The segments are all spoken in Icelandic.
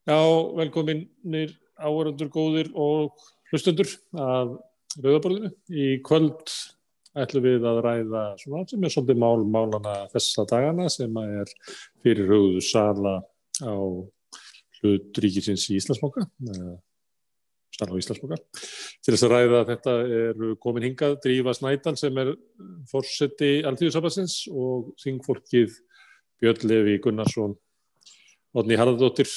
Já, velkominir áhorfendur góðir og hlustendur að Rauðaborðinu. Í kvöld ætlum við að ræða svona sem svolítið málana þessa dagana sem er fyrirhuguð sala á hlut ríkisins í Íslandsbanka, sala á Íslandsbanka. Til þess að ræða þetta komin hingað Drífa Snædal sem forseti Alþýðusambandsins og þingfólkið Björn Leví Gunnarsson, Oddný Harðardóttir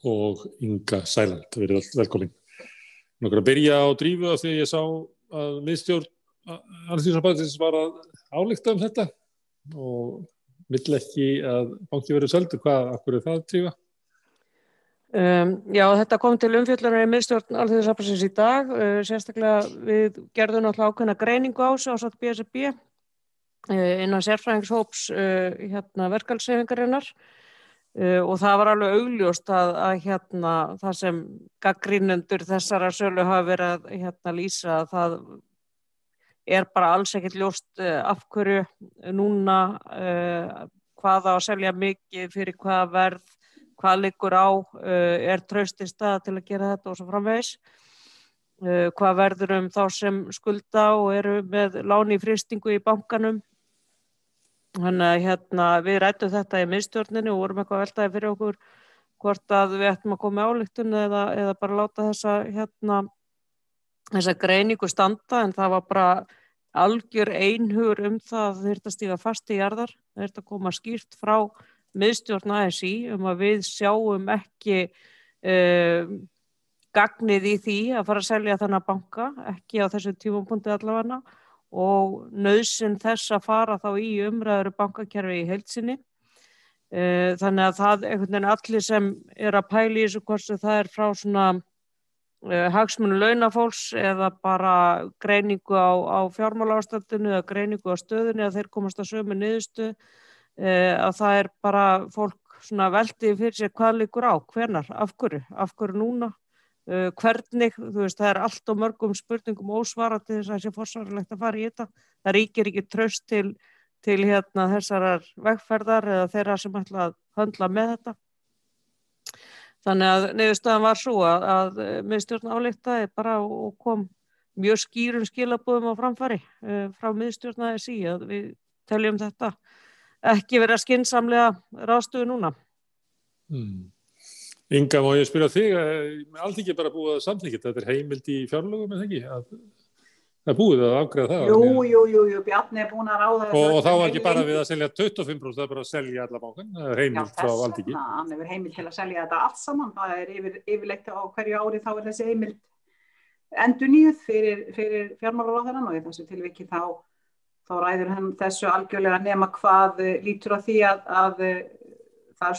og Inga Sæland. Verið velkomin. Nú að byrja á Drífu af því ég sá að miðstjórn Alþýðusambandsins var að álykta þetta og vill ekki að banki verið seldur. Af hverju það, Drífa? Já, þetta kom til umfjöllunar í miðstjórn Alþýðusambandsins í dag. Sérstaklega við gerðum náttúrulega ákveðna greiningu á þessu ásamt BSRB innan sérfræðingshóps verkalýðshreyfingarinnar. Og það var alveg augljóst að það sem gagnrýnendur þessara sölu hafa verið að lýsa að það bara alls ekkert ljóst af hverju núna, hvað á að selja mikið, fyrir hvaða verð, hvað liggur á, traust í stað til að gera þetta og svo framvegis. Hvað verður þá sem skulda og eru með lán í frystingu í bankanum. Þannig að við ræddum þetta í miðstjórninni og vorum eitthvað veltaði fyrir okkur hvort að við ættum að koma með ályktun eða bara láta þessa greiningu standa, en það var bara algjör einhugur það að það þyrfti að stíga fast í jarðar. Það þyrfti að koma skýrt frá miðstjórn ASÍ að við sjáum ekki gagnið í því að fara að selja þennan banka, ekki á þessu tímapunkti allavega, og nauðsyn þess að fara þá í umræður bankakerfi í heild sinni. Þannig að það einhvern veginn allir sem að pæla í þessu, hvort það frá svona hagsmunu launafólks eða bara greiningu á fjármálaástandinu eða greiningu á stöðunni, að þeir komast að sömu niðurstöðu, að það bara fólk svona velti fyrir sér hvað liggur á, hvenær, af hverju núna. Hvernig, það allt og mörgum spurningum ósvarað til þess að sé forsvaranlegt að fara í þetta. Það ríkir ekki traust til þessarar vegferðar eða þeirra sem ætla að höndla með þetta. Þannig að niðurstaðan var svo að miðstjórn ályktaði bara og kom mjög skýrum skilaboðum á framfæri frá miðstjórn ASÍ að við teljum þetta ekki vera skynsamlega ráðstöfu núna. Inga, má ég spyrja þig, Alþingi bara búið að samþykkja þetta, heimild í fjárlögum eða ekki? Það búið að afgreiða það? Jú, Bjarni búin að ráða þetta. Og þá var ekki bara við að selja 25%, það bara að selja alla bankan, það heimild frá Alþingi. Já, hann hefur heimild til að selja þetta allt saman, það yfirleitt á hverju ári þá þessi heimild endurnýjuð fyrir fjármálaráðherrann, og í þessu tilviki þá ræður hann þessu algjörlega nema hvað lítur á því að það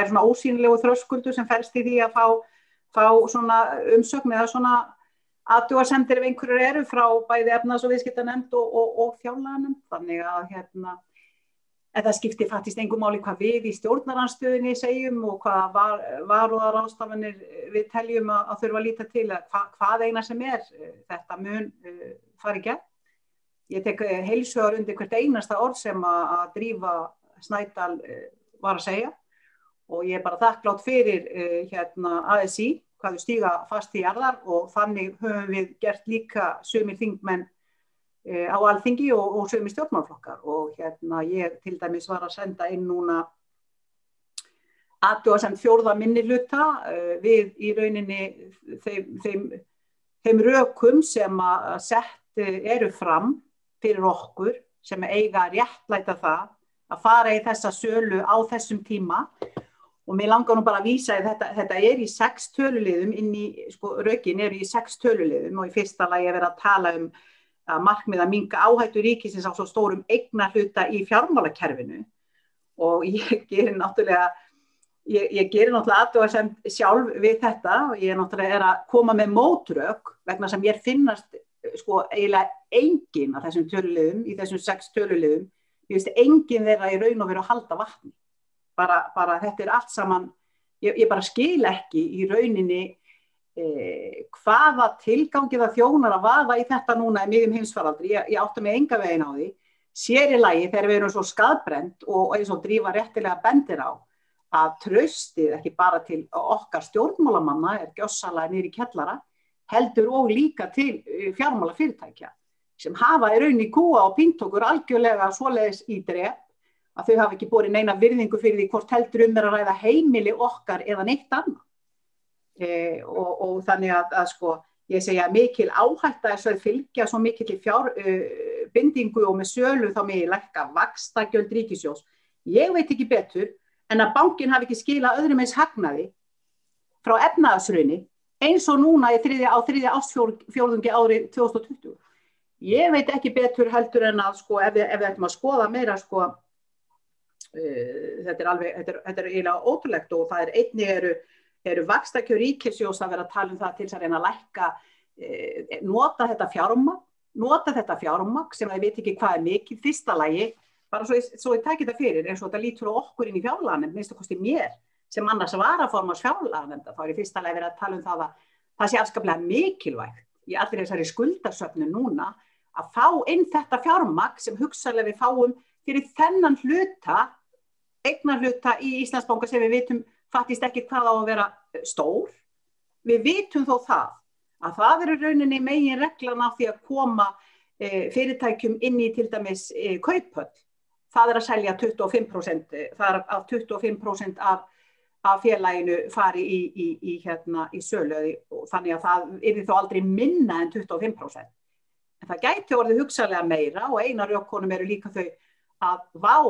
svona ósýnilegu þröskuldur sem felst í því að fá svona umsögn eða svona athugasemdir ef einhverjur eru frá bæði efnahags- og viðskiptanefnd og fjárlaganefnd. Þannig að það skiptir faktist engu máli hvað við í stjórnarandstöðunni segjum og hvað varúðarráðstafanir við teljum að þurfa að líta til, hvað eina sem þetta mun fara í gegn. Ég tek heils hugar undir hvert einasta orð sem að Drífa Snædal var að segja, og ég bara þakklátt fyrir ASÍ hvað þau stíga fast í jarðar, og þannig höfum við gert líka sumir þingmenn á Alþingi og sumir stjórnmálaflokkar, og ég til dæmis var að senda inn núna athugasemd 4. minnihluta við í rauninni þeim rökum sem að sett eru fram fyrir okkur sem eiga að réttlæta það að fara í þessa sölu á þessum tíma. Og mér langar nú bara að vísa í þetta í 6 töluliðum rökin í 6 töluliðum, og í fyrsta lagi verið að tala að markmið að minnka áhættu ríkisins á svo stórum eignarhluta í fjármálakerfinu, og ég gerir náttúrulega athugasemd sjálf við þetta, og ég náttúrulega að koma með mótrök vegna sem ég finnast eiginlega engin af þessum töluliðum, í þessum 6 töluliðum, ég veist engin þeirra í raun og veru að halda vatni. Bara þetta allt saman, ég bara skil ekki í rauninni hvaða tilgangi það þjónar að vaða í þetta núna í miðjum heimsfaraldri. Ég átta mig enga veginn á því, sér í lagi þegar við erum svo skaðbrennd og eins og Drífa réttilega bendir á, að traustið ekki bara til okkar stjórnmálamanna gjörsamlega niður í kjallara, heldur og líka til fjármálafyrirtækja sem hafa í rauninni kúa og píntókur algjörlega svoleiðis í drep að þau hafa ekki borið neina virðingu fyrir því hvort heldur að ræða heimili okkar eða neitt annað. Og þannig að sko, ég segja mikil áhætta þess að fylgja svo mikil fjárbindingu og með sölu þá megi lækka vaxtagjöld ríkissjóðs. Ég veit ekki betur en að bankinn hafi ekki skilað öðrum eins hagnaði frá efnahagshruni eins og núna á þriðja ársfjórðungi árið 2020. Ég veit ekki betur heldur en að sko, ef við ætlum að skoða meira sko, þetta er eiginlega ótrúlegt og það einnig eru vaxtakjör ríkissjóðs að vera að tala það til þess að reyna að lækka, nota þetta fjármagn sem ég veit ekki hvað mikið fyrsta lagi, bara svo ég tæki þetta fyrir eins og þetta lítur á okkur inn í fjárlaganefnd, minnst að kosti mér sem annars varaformanns fjárlaganefndar, þá í fyrsta lagi verið að tala það að það sé afskaplega mikilvægt í allir þessari skuldasöfnu núna að fá inn þetta fjármagn sem hugsanlega við fáum fyrir þennan eignarhluta í Íslandsbanka sem við vitum fattist ekki hvað á að vera stór. Við vitum þó að það er rauninni megin reglan af því að koma fyrirtækjum inn í til dæmis kauphöll. Það er að selja 25%, það er að 25% af félaginu fari í sölu og þannig að það yrði þó aldrei minna en 25%. En það gæti orðið hugsanlega meira og eina rökkonum eru líka þau að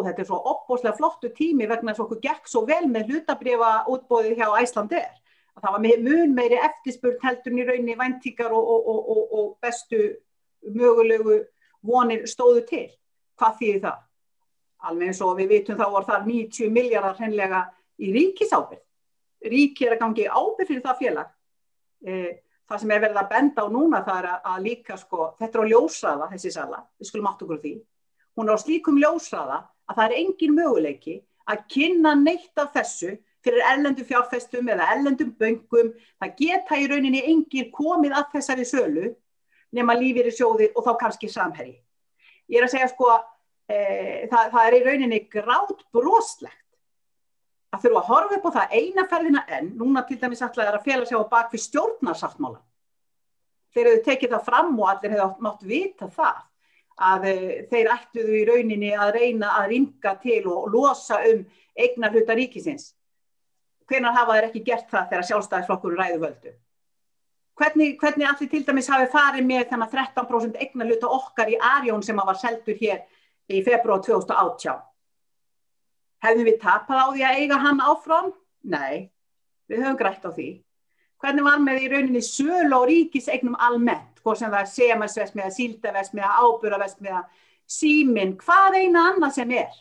þetta er svo opbóðslega flottu tími vegna þess að okkur gekk svo vel með hlutabréfaútboðið hjá Icelandair að það var mun meiri eftirspurn heldur í rauninni væntingar og bestu mögulegu vonir stóðu til. Hvað þýðir það? Alveg eins og við vitum þá var það 90 milljarðar hreinlega í ríkisábyrgð. Ríki er að gangi ábyrgð fyrir það félag. Það sem verið að benda á núna það er að líka sko, þetta á ljóshraða þessi sala, við skulum átta okkur á því. Hún á slíkum ljóshraða að það engin möguleiki að kynna neitt af þessu fyrir erlendum fjárfestum eða erlendum bönkum. Það geta í rauninni engir komið að þessari sölu nema lífeyrissjóðir og þá kannski Samherji. Ég er að segja sko, það er í rauninni grátbroslegt að þurfa að horfa upp á það eina ferðina enn, núna til dæmis ætlaði að fela sig á bak við stjórnarsáttmála. Þeir hefðu tekið það fram og allir hefðu mátt vita það. Að þeir ætluðu í rauninni að reyna að rýmka til og losa eignarhluta ríkisins. Hvenær hafa þeir ekki gert það þegar Sjálfstæðisflokkurinn ræður völdu? Hvernig allir til dæmis hafi farið með þennan 13% eignarhluta okkar í Arion sem var seldur hér í febrúar 2018? Hefðum við tapað á því að eiga hann áfram? Nei, við höfum grætt á því. Hvernig var með í rauninni sölu á ríkiseignum almennt? Hvort sem það er CMS-verksmiðja, Síldarverksmiðja, Áburðarverksmiðja, Síminn, hvað eina annað sem er.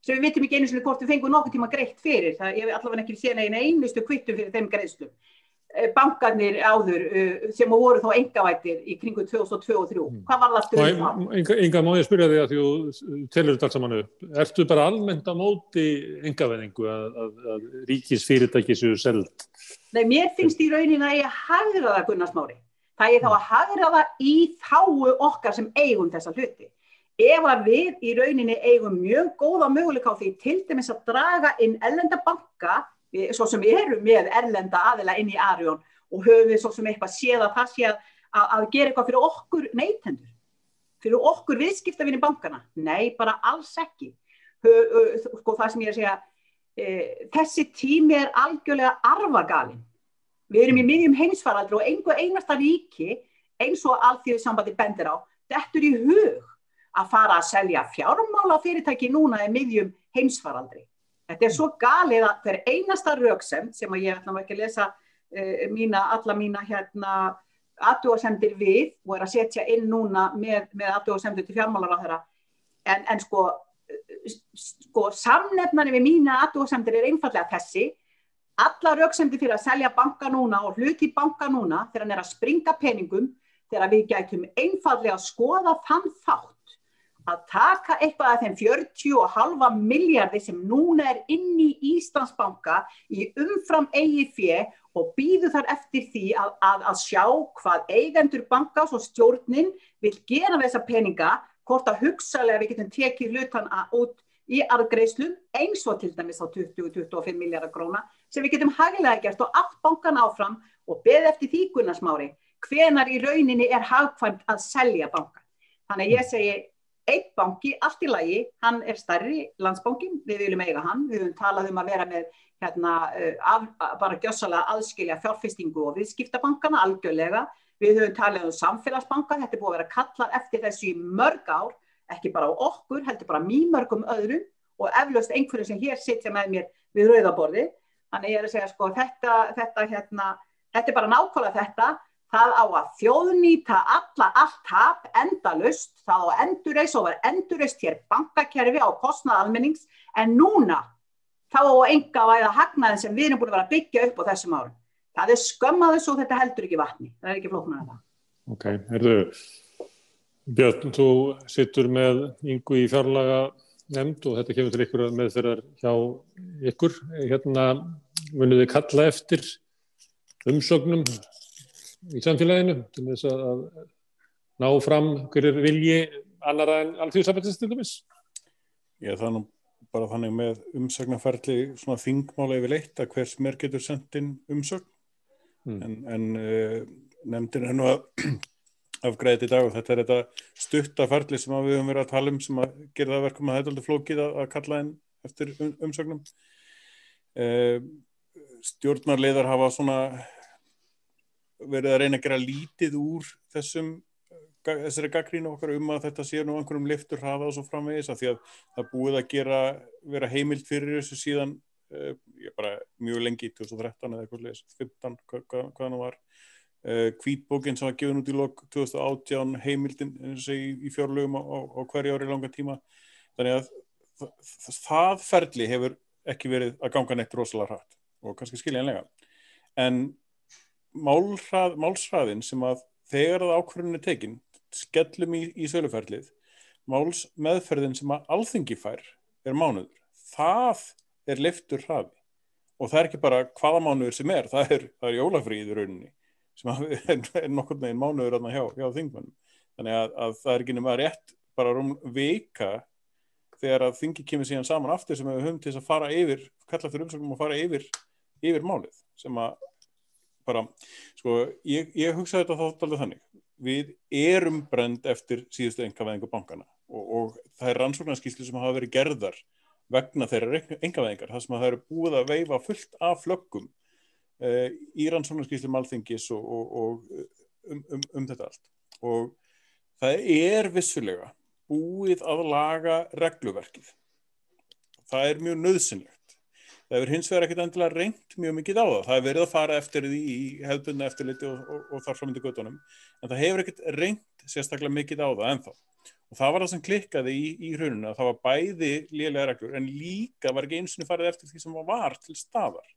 Svo við vitum ekki einu sinni hvort við fengum nokkuð tíma greitt fyrir. Það ég allavega ekki séð einustu kvittum fyrir þeim greiðslum. Bankarnir áður sem voru þá einkavæddir í kringum 2002 og 2003. Hvað var það aftur þá? Inga, má ég spyrja þig að þú telur þetta allt saman upp. Ertu bara almennt á móti einkavæðingu að ríkisfyrirtæki séu seld? Nei, mér finnst í rauninni að ég hagræða það, Gunnar Smári. Það er þá að hagræða í þágu okkar sem eigum þessa hluti. Ef að við í rauninni eigum mjög góða möguleika á því til dæmis að draga inn erlenda banka, svo sem við erum með erlenda aðila inn í Arion og höfum við svo sem eitthvað séð að það sé að gera eitthvað fyrir okkur neytendur, fyrir okkur viðskiptavinni bankana. Nei, bara alls ekki. Sko það sem ég er að segja, þessi tími er algjörlega arfagalinn. Við erum í miðjum heimsfaraldri og engu einasta ríki eins og Alþýðusambandið bendir á, dettur í hug að fara að selja fjármálafyrirtæki núna í miðjum heimsfaraldri. Þetta er svo galið að hver einasta röksemd sem að ég ætla ekki að lesa alla mína athugasemdir við og er að setja inn núna með athugasemdir til fjármálaráðherra. En sko samnefnari við mína athugasemdir er einfaldlega þessi. Alla röksemdir fyrir að selja banka núna og hluti banka núna þegar hann er að springa peningum, þegar við gætum einfaldlega að skoða þann þátt að taka eitthvað af þeim 40,5 milljarði sem núna er inn í Íslandsbanka í umfram eigið fé og bíðu þar eftir því að sjá hvað eigendur bankans og stjórnin vil gera þessa peninga, hvort að hugsalega við getum tekið hlutan út í arðgreiðslum eins og til dæmis á 20-25 milljarða króna sem við getum haglega gert og átt bankan áfram og beðið eftir því Gunnar Smári hvenær í rauninni hagkvæmt að selja bankan. Þannig að ég segi einn banki, allt í lagi, hann stærri, Landsbankinn, við viljum eiga hann, við höfum talað að vera með bara gjörsamlega aðskilja fjárfestingu og viðskiptabankana algjörlega, við höfum talað samfélagsbanka, þetta búið að vera kallað eftir þessu í mörg ár, ekki bara á okkur, heldur bara mörgum öðrum og eflaust einhverju sem hér sitja með mér við rauðaborði, þannig ég að segja sko þetta bara nákvæmlega þetta. Það á að þjóðnýta allt tap endalaust, það á að endurreisa og var endurreist hér bankakerfi á kostnað almennings, en núna þá á að einkavæða hagnaðinn sem við erum búin að vera að byggja upp á þessum árum. Það skömm að þessu og þetta heldur ekki vatni, það ekki flóknara en það. Ok, Björn, þú situr með Ingu í fjárlaganefnd og þetta kemur til ykkur meðferðar hjá ykkur. Munuð þið kalla eftir umsögnum í samfélaginu til þess að ná fram hverjir vilji annarra en Alþýðusambandsins til dæmis? Já, það bara þannig með umsögnarferli svona þingmála yfirleitt að hver sem getur sent inn umsögn. En nefndin nú að afgreiða þetta í dag og þetta þetta stutta ferli sem við höfum verið að tala sem að gera það verkum að þetta er alltaf flókið að kalla inn eftir umsögnum. Stjórnarleiðar hafa svona verið að reyna að gera lítið úr þessari gagnrýni okkar að þetta sé nú einhverjum lyftur hraða og svo framvegis af því að það búið að vera heimild fyrir þessu síðan bara mjög lengi 2013 eða eitthvað 15 hvað nú var hvítbókin sem var gefin út í lok 2018 heimildin í fjárlögum á hverju ári langa tíma þannig að það ferli hefur ekki verið að ganga neitt rosalega hratt og kannski skiljanlega en málshraðin sem að þegar að ákvörðun tekin skellum í söluferlið málsmeðferðin sem að Alþingi fær mánuður. Það lyftur hraði og það ekki bara hvaða mánuður sem það er jólafríð í rauninni sem nokkurn veginn mánuður hjá þingmönnum. Þannig að það ekki nema rétt bara vika þegar að þingi kemur síðan saman aftur sem við höfum til þess að fara yfir, kalla eftir umsögnum og fara yfir málið sem að bara, sko, ég hugsa þetta þá alveg þannig. Við erum brennd eftir síðustu einkavæðingu bankana og það rannsóknarskýrslur sem hafa verið gerðar vegna þeirra einkavæðingar, það sem það eru búið að veifa fullt af flöggum í rannsóknarskýrslum Alþingis og þetta allt. Og það vissulega búið að laga regluverkið. Það mjög nauðsynlegt. Það hefur hins vegar ekkert endilega reynt mjög mikið á það. Það verið að fara eftir því í hefðbundna eftirliti og þar fram undir götunum. En það hefur ekkert reynt sérstaklega mikið á það ennþá. Og það var það sem klikkaði í hruninu að það var bæði lélegar reglur en líka var ekki einu sinni farið eftir því sem var til staðar.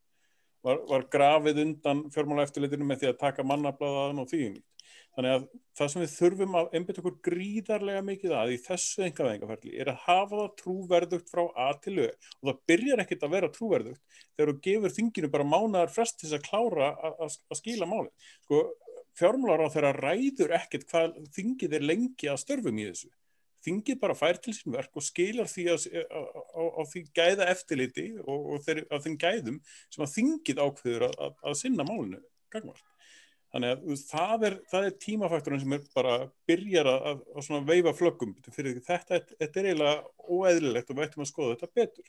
Var grafið undan fjármálaeftirlitinu með því að taka mannaflaðaðan og því. Þannig að það sem við þurfum að einbeita okkur gríðarlega mikið í þessu einkavæðingarferli að hafa það trúverðugt frá A til Ö og það byrjar ekkert að vera trúverðugt þegar þú gefur þinginu bara mánaðar frest til þess að klára að skila málið. Sko, fjármálaráðherra ræður ekkert hvað þingið lengi að störfum í þessu. Þingið bara fær til sín verk og skilar því á því gæða eftirliti og af þeim gæðum sem að þingið ákveður að sinna málinu gagnvart. Þannig að það tímafaktorinn sem bara byrjar að svona veifa flöggum fyrir þetta eiginlega óeðlilegt og við ættum að skoða þetta betur.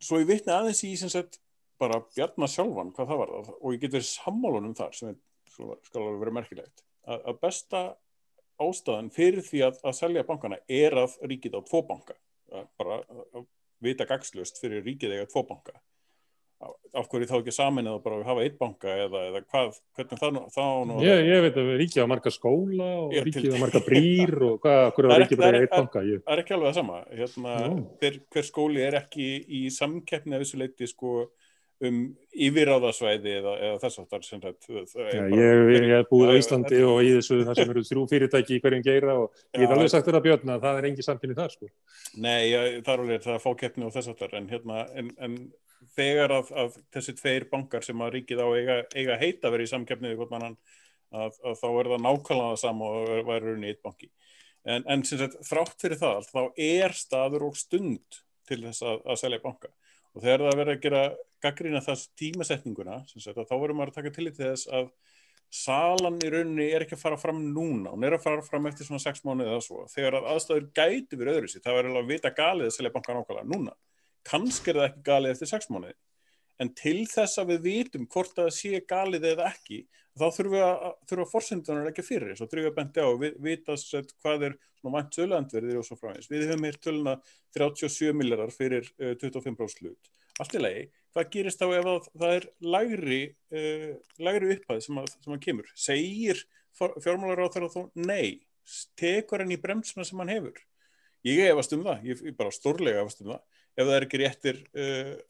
Svo ég vitni aðeins í sem sagt bara Bjarna sjálfan hvað það var og ég get verið sammálunum þar sem skal alveg vera merkilegt að besta ástæðan fyrir því að selja bankana að ríkið á 2 banka. Bara að vita gagnslaust fyrir ríkið eiga 2 banka. Af hverju þá ekki samin eða bara hafa 1 banka eða hvernig það nú Ég veit að ríkið á marga skóla og ríkið á marga brýr og hverju var ríkið bara 1 banka Það ekki alveg það sama hver skóli ekki í samkeppni að vissu leyti sko yfirráðasvæði eða þess aftar sem Ég búið á Íslandi og í þessu það sem eru 3 fyrirtæki í hverjum geira og ég hef alveg sagt þetta Björn að það engin samkeppni þar sko Nei, það fá keppni og þess aftar en þegar að þessi 2 bankar sem að ríkið á eiga heita verið í samkeppni við hvort mann að þá það nákvæmlega það sama og væri rauninni 1 banki En sem sagt, þrátt fyrir það allt, þá staður og stund til þess að selja banka. Og þegar það verður að gera gagnrýna þess tímasetninguna, sem sagt, þá verður maður að taka tillit til þess að salan í rauninni ekki að fara fram núna, hún að fara fram eftir svona 6 mánuði eða svo. Þegar að aðstæður gætu verið öðru sér, það verður alveg að vita galið að selja banka nákvæmlega núna. Kannski það ekki galið eftir 6 mánuði. En til þess að við vitum hvort það sé galið eða ekki, þá þurfa forsendunar ekki fyrir þess. Þá þurfum við að benda á og vita hvað svona vænt söluandverðir og svo framvegis. Við höfum hér töluna 37 milljarðar fyrir 25% hlut. Allt í lagi, hvað gerist þá ef það lægri upphæð sem að kemur? Segir fjármálaráðherra þá nei, tekur hann í bremsuna sem hann hefur? Ég efast það, ég bara stórlega efast það. Ef það ekki réttir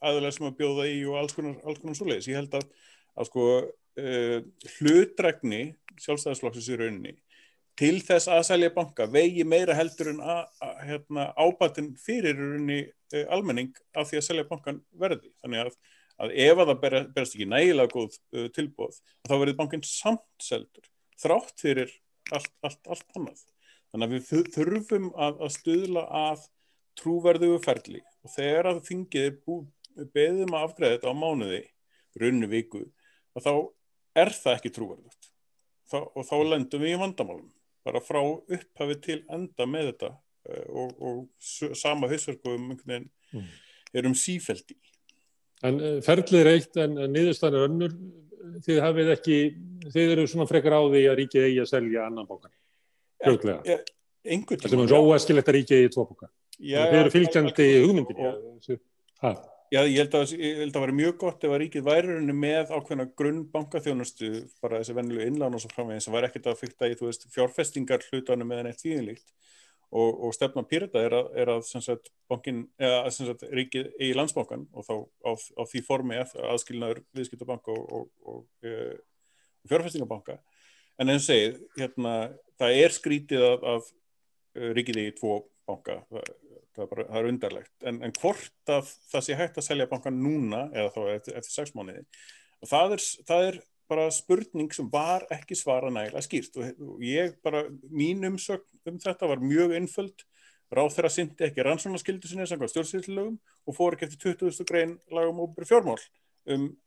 aðilar sem að bjóða í og alls konar svoleiðis. Ég held að sko hlutdrægni Sjálfstæðisflokksins í rauninni til þess að selja banka vegi meira heldur en ábatinn fyrir rauninni almenning af því að selja bankan verði. Þannig að ef það berast ekki nægilega góð tilboð, þá verður bankinn samt seldur, þrátt fyrir allt annað. Þannig að við þurfum að stuðla að trúverðugu ferli. Og þegar að þingið beðum að afgreiða þetta á mánuði, rauninni viku, þá það ekki trúverðugt. Og þá lendum við í vandamálum, bara frá upphafi til enda með þetta og sama hausverkum sífellt í. En ferlið eitt en niðurstaðan önnur, þið eru svona frekar á því að ríkið eigi að selja annan bankan, fljótlega. Það sem óæskilegt að ríkið eigi 2 banka. Þið eru fylgjandi hugmyndinni. Já, ég held að vera mjög gott ef að ríkið væri með ákveðna grunnbankaþjónustu, bara þessi venjulegu innlán og svo framvegis, sem væri ekkert að fikta í fjárfestingar hlutanum eða neitt þýðinlíkt. Og stefna Pírata er að sem sagt, ríkið eigi Landsbankann og þá á því formi aðskilnaður viðskiptabanka og fjárfestingabanka. En eins og segið, það skrítið að ríkið eigi 2 banka, það undarlegt. En hvort að það sé hægt að selja bankan núna eða þá eftir 6 mánuði, það bara spurning sem var ekki svarað nægilega skýrt og ég bara, mín umsögn þetta var mjög einföld. Ráðherra sinnti ekki rannsóknarskyldu sinni samkvæmt stjórnsýslulögum og fór ekki eftir 20. grein laga opinber fjármál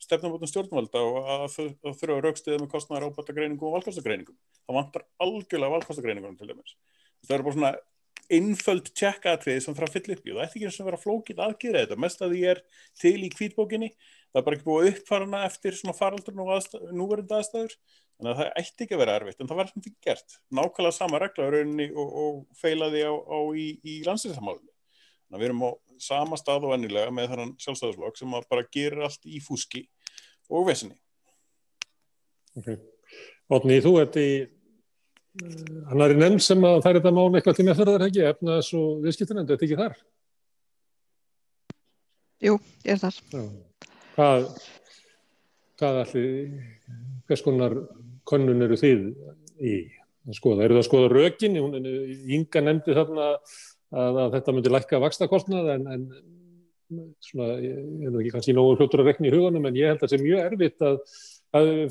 stefnumótun stjórnvalda og að þurfa að rökstyðja með kostnaðar ábatagreiningum og valkostagreiningum. Það vantar algjörlega valkostagreiningum til dæmis. Það bara svona einföld tjekkaatriði sem þarf að fylla upp í og það ekki eins og vera flókið aðgera þetta. Mest að því til í hvítbókinni. Það bara ekki búið að uppfæra hana eftir svona faraldurinn og núverandi aðstæður. Þannig að það ætti ekki að vera erfitt, en það var sem ekki gert. Nákvæmlega sama regla rauninni og feilaði í landsréttarmálinu. Þannig að við erum á sama stað og venjulega með þennan Sjálfstæðisflokk sem bara gerir allt í fúski og vesenni. Okay. Oddný, þú ert í annarri nefnd sem að það þetta mál eitthvað til meðferðar ekki, efnaðs- og viðskiptanefnd, þetta ekki þar? Jú, ég þar. Já. Hvers konar könnun eru þið í að skoða? Eru það að skoða rökin? Inga nefndi þarna að þetta myndi lækka vaxtakostnað en svona, ég er ekki kannski nógu fljótur að rekna í huganum, en ég held að það sé mjög erfitt að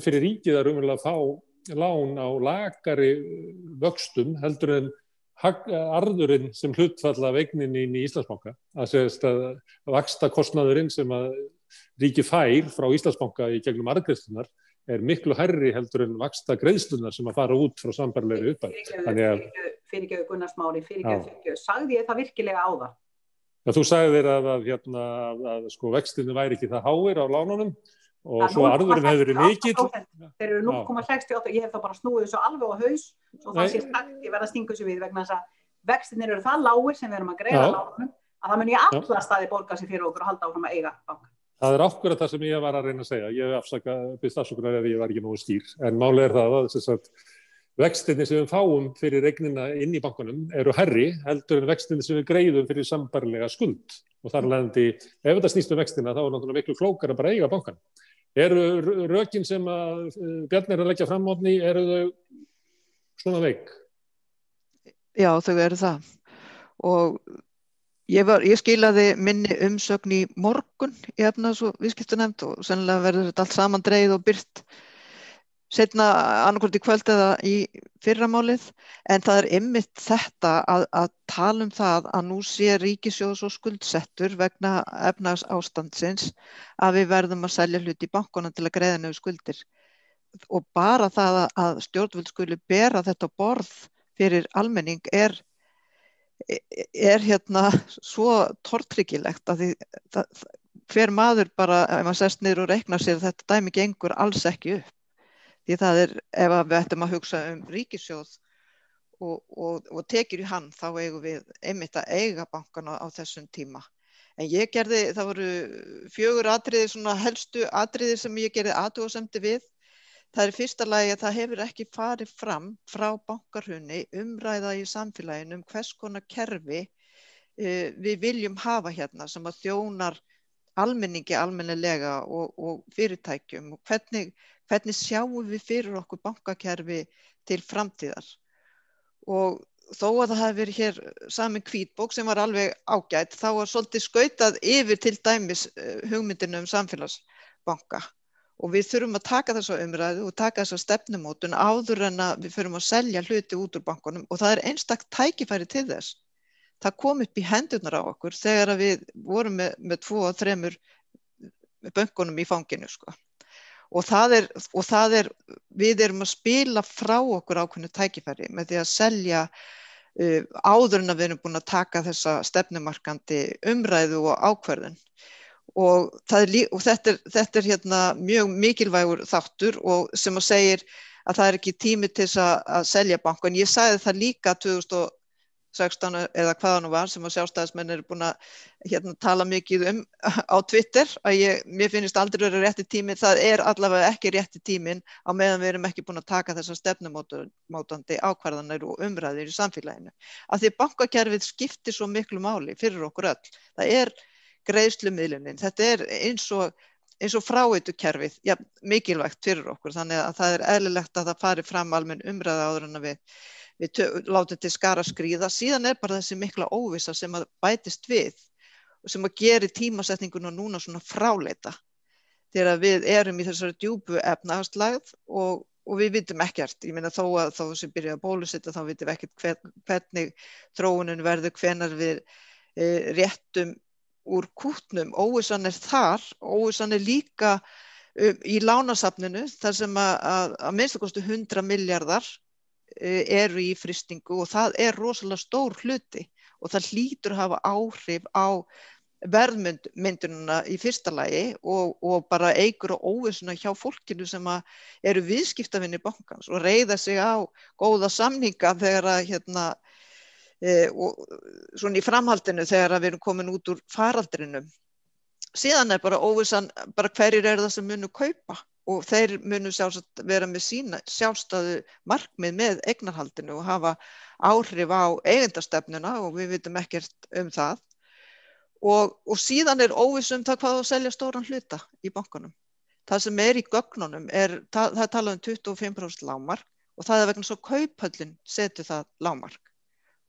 fyrir ríkið að raunverulega fá lán á lakari vöxtum heldur en arðurinn sem hlutfall af eigninni í Íslandsbanka. Það segist að vaxtakostnaðurinn sem að ríkið fær frá Íslandsbanka í gegnum arðgreiðslurnar miklu hærri heldur en vaxtagreiðslurnar sem að fara út frá sambærilegri upphæð. Fyrirgefðu Gunnar Smári, fyrirgefðu. Sagði ég það virkilega á það? Já, þú sagðir að sko vextinni væri ekki það háir á lánunum og svo arðurinn hefur verið mikill. Þeir eru 0,68, ég hef þá bara snúið þessu alveg á haus og það sé sagt, ég verð að stinga þessu við vegna þess að vextinir eru það lágir sem við erum að greiða lánunum að það mun í alla staði borga sig fyrir okkur og halda áfram að eiga banka. Það akkúrat það sem ég var að reyna að segja. Ég biðst afsökunar ef ég var ekki nógu skýr. En málið það að vextinir sem við fáum fyrir eignina inn í bankanum eru hærri heldur en vextinir sem við greiðum fyrir sambærilega skuld. Og þar leiðandi, ef þetta snýst vextina, þá náttúrulega miklu klókara að bara eiga bankan. Eru rökin sem að Bjarni að leggja fram Oddný, eru þau svona veik? Já, þau eru það. Og ég skilaði minni umsögn í morgun í efnaðs- og viðskiptanefnd og sennilega verður þetta allt saman dreigð og birt seinna annarkvort í kvöld eða í fyrramálið, en það einmitt þetta að tala það að nú sé ríkissjóður svo skuldsettur vegna efnahagsástandsins að við verðum að selja hluti í bankunum til að greiða niður skuldir. Og bara það að stjórnvöld skuli bera þetta á borð fyrir almenning er svo tortryggilegt að hver maður bara, ef maður sest niður og reiknar sér, þetta dæmi gengur alls ekki upp. Því það ef við ættum að hugsa ríkissjóð og tekjur í hann, þá eigum við einmitt að eiga bankana á þessum tíma. En það voru 4 atriði, svona helstu atriði sem ég gerði athugasemdir við. Það í fyrsta lagi að það hefur ekki farið fram frá bankahruni umræða í samfélaginu hvers konar kerfi við viljum hafa hérna sem að þjónar almenningi almennilega og fyrirtækjum og hvernig sjáum við fyrir okkur bankakerfi til framtíðar. Og þó að það hafi verið hér samin hvítbók sem var alveg ágætt, þá var svolítið skautað yfir til dæmis hugmyndinu samfélagsbanka. Og við þurfum að taka þessa umræðu og taka þessa stefnumótun áður en að við förum að selja hluti út úr bankunum og það einstakt tækifæri til þess. Það kom upp í hendurnar á okkur þegar við vorum með 2 og 3 bönkunum í fanginu, sko. Og við erum að spila frá okkur ákveðnu tækifæri með því að selja áður en að við erum búin að taka þessa stefnumarkandi umræðu og ákvörðun. Og þetta er mjög mikilvægur þáttur og sem að segir að það ekki tími til að selja banka. En ég sagði það líka 2016 eða hvað nú var sem að sjálfstæðismenn eru búin að tala mikið á Twitter að mér finnst aldrei vera rétti tíminn. Það allavega ekki rétti tíminn á meðan við erum ekki búin að taka þessar stefnumótandi ákvarðanir og umræður í samfélaginu. Af því bankakerfið skiptir svo miklu máli fyrir okkur öll. Það greiðslumiðlunin. Þetta eins og fráveitukerfið, mikilvægt fyrir okkur. Þannig að það eðlilegt að það fari fram almenn umræða áður en að við látum til skara skríða. Síðan bara þessi mikla óvissa sem að bætist við og sem að geri tímasetninguna núna svona fráleita. Þegar við erum í þessari djúpu efnahagslægð og við vitum ekkert. Ég meina þó sem byrja að bólusetja þá vitum við ekkert hvernig þróunin verður, hvenær við réttum úr kútnum. Óvissan þar, óvissan líka í lánasafninu þar sem að minnsta kosti 100 milljarðar eru í frystingu og það rosalega stór hluti og það hlýtur að hafa áhrif á verðmyndunina í fyrsta lagi og bara eykur og óvissuna hjá fólkinu sem eru viðskiptavinir bankans og reiða sig á góða samninga þegar að og svona í framhaldinu þegar við erum komin út úr faraldrinum. Síðan bara óvissan, bara hverjir það sem munu kaupa og þeir munu sjálfsagt vera með sína sjálfstæðu markmið með eignarhaldinu og hafa áhrif á eigendastefnuna og við vitum ekkert það. Og síðan óviss það hvað að selja stóran hluta í bankanum. Það sem í gögnunum það talað 25% lágmark og það vegna svo Kauphöllin setur það lágmark.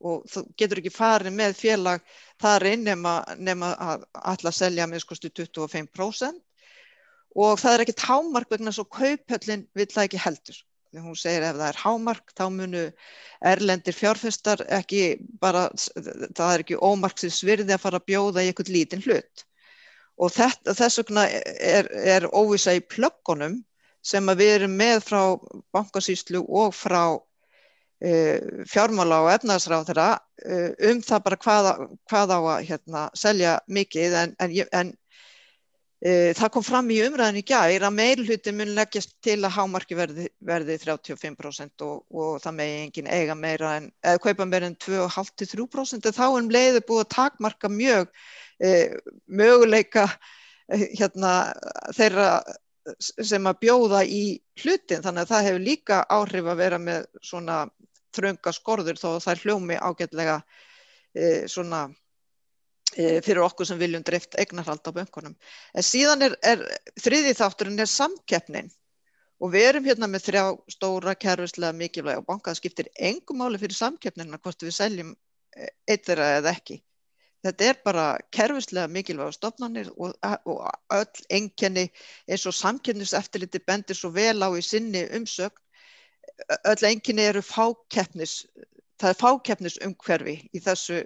Og þú getur ekki farið með félag þar inn nema að ætla að selja með 25% og það ekkert hámark vegna svo Kauphöllin vill það ekki heldur. Þegar hún segir ef það hámark þá munu erlendir fjárfestar ekki bara, það ekki ómarksins virði að fara að bjóða í einhvern lítinn hlut. Og þess vegna óvissa í plöggunum sem að við erum með frá bankasýslu og frá fjármála og efnahagsráðherra það bara hvað á að selja mikið en það kom fram í umræðinu í gær að meirihluti mun leggjast til að hámarki verði 35% og það megi enginn eiga meira eða kaupa meira en 2,5–3% þá leiði búið að takmarka mjög möguleika þeirra sem að bjóða í hlutin þannig að það hefur líka áhrif að vera með svona þrönga skorður þó að það hljómi ágætlega fyrir okkur sem viljum dreift eignarhald á bönkunum. En síðan þriðji þátturinn samkeppnin og við erum með 3 stóra kerfislega mikilvæga banka. Það skiptir engu máli fyrir samkeppnina hvort við seljum einn þeirra eða ekki. Þetta bara kerfislega mikilvægar stofnanir og öll einkenni eins og samkeppniseftirliti bendir svo vel á í sinni umsögn. Öll einkenni eru það er fákeppnisumhverfi í þessu,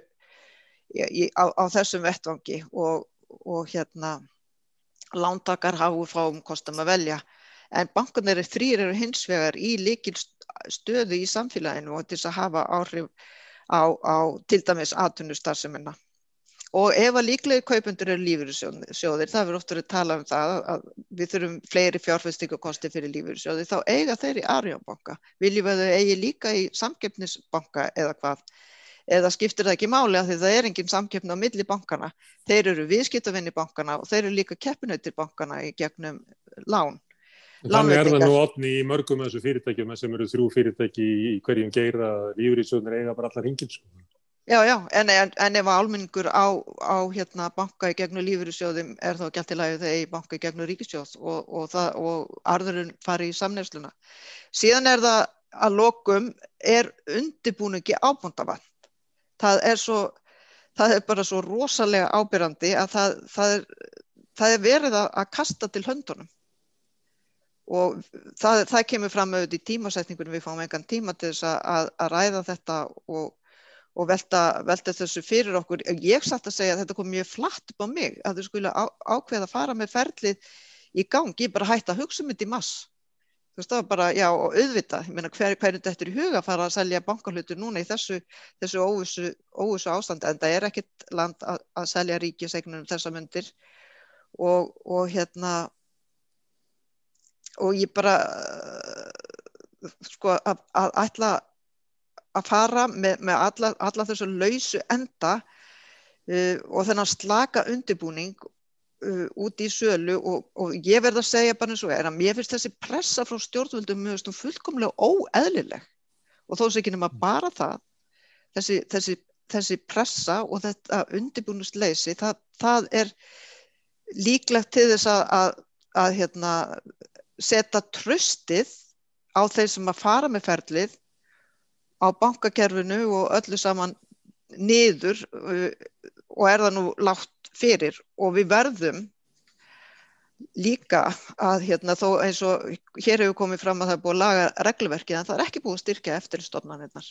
á þessum vettvangi og lántakar hafa úr fáum kostum að velja. En bankarnir þrír eru hins vegar í lykilstöðu í samfélaginu og til þess að hafa áhrif á til dæmis atvinnustarfsemina. Og ef að líklegir kaupendur eru lífeyrissjóðir, það verður oft verið talað það að við þurfum fleiri fjárfestingarkosti fyrir lífeyrissjóði, þá eiga þeir í Arion banka. Viljum við þau eigi líka í samkeppnisbanka eða hvað? Eða skiptir það ekki máli að því það engin samkeppni á milli bankana. Þeir eru viðskiptavinir bankana og þeir eru líka keppinautir bankana í gegnum lán. Þannig það nú Oddný í mörgum af þessu fyrirtækjum sem eru 3 fyrirtæki í hverjum geira lífeyrissjóðirnir eiga bara allar hringinn. Já, en ef almenningur á banka í gegnum lífeyrissjóði þá ekki allt í lagi þegar eigi banka í gegnum ríkissjóð og arðurinn fari í samneysluna. Síðan það að lokum undirbúningi ábótavant. Það bara svo rosalega ábyrrandi að það verið að kasta til höndunum. Og það kemur fram auðvitað í tímasetningunum, við fáum engan tíma til þess að ræða þetta og velta þessu fyrir okkur. Ég satt að segja að þetta kom mjög flatt upp á mig, að þau skulle ákveða að fara með ferlið í gang. Ég bara hætti að hugsa þetta í mars. Þú veist, það var bara, já, og auðvitað. Ég meina, hverju þetta í huga að fara að selja bankahlutur núna í þessu óvissu ástandi, en það ekkert land að selja ríkiseignum þessa mundir. Og ég bara, að ætla að fara með alla þessu lausu enda og þennan slaka undirbúning út í sölu og ég verð að segja bara eins og að mér finnst þessi pressa frá stjórnvöldum fullkomlega óeðlileg og þó sé ekki nema bara það, þessi pressa og þetta undirbúningsleysi, það líklegt til þess að setja traustið á þeir sem að fara með ferlið á bankakerfinu og öllu saman niður og það nú lágt fyrir og við verðum líka að þó eins og hér hefur komið fram að það búið að laga regluverkið en það ekki búið að styrkja eftirlitsstofnanirnar.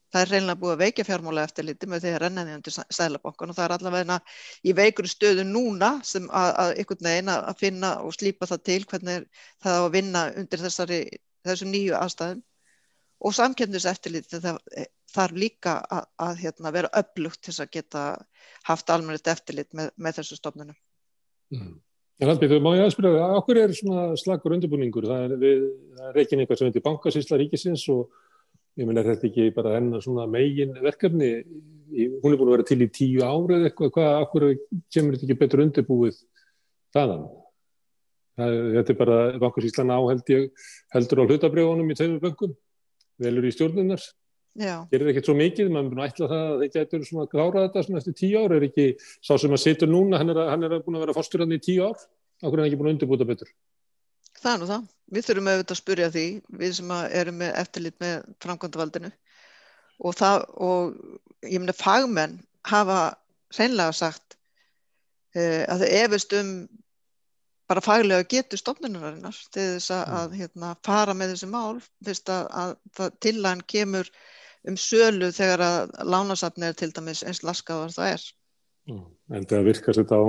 Það hreinlega búið að veikja fjármálaeftirliti með því að renna því undir Seðlabankann og það allavega í veikri stöðu núna sem að einhvern veginn að finna og slípa það til hvernig það á að vinna undir þessum nýju aðstæðum og samkeppniseftirliti þarf líka að vera öflugt til að geta haft almennilegt eftirlit með þessu stofnunum. En Hallbjörg, má ég aðspyrja, af hverju svona slakur undirbúningur? Það reikin eitthvað sem heitir Bankasýsla ríkisins og ég meina þetta ekki bara hennar svona megin verkefni, hún búin að vera til í 10 ár eða eitthvað, af hverju kemur þetta ekki betur undirbúið þaðan? Þetta bara Bankasýslan heldur á hlutabréfunum í 2 bönkum, velur í stjórnirnar. Gerir ekkert svo mikið, maður búin að ætla það að þeir getur svona að klára þetta svona eftir 10 ár, ekki sá sem að situr núna, hann búin að vera forstjórinn í 10 ár, af hverju hann ekki búin að undirbúta betur? Það nú það. Við þurfum auðvitað að spyrja því, við sem erum með eftirlit með framkvæmdavaldinu og ég meina fagmenn hafa hreinlega sagt að það efist bara faglega getu stofnunarinnar til þess að fara með þessi mál fyrst að tillagan kemur sölu þegar að lánasafnið til dæmis eins laskað það er. En það virkar þetta á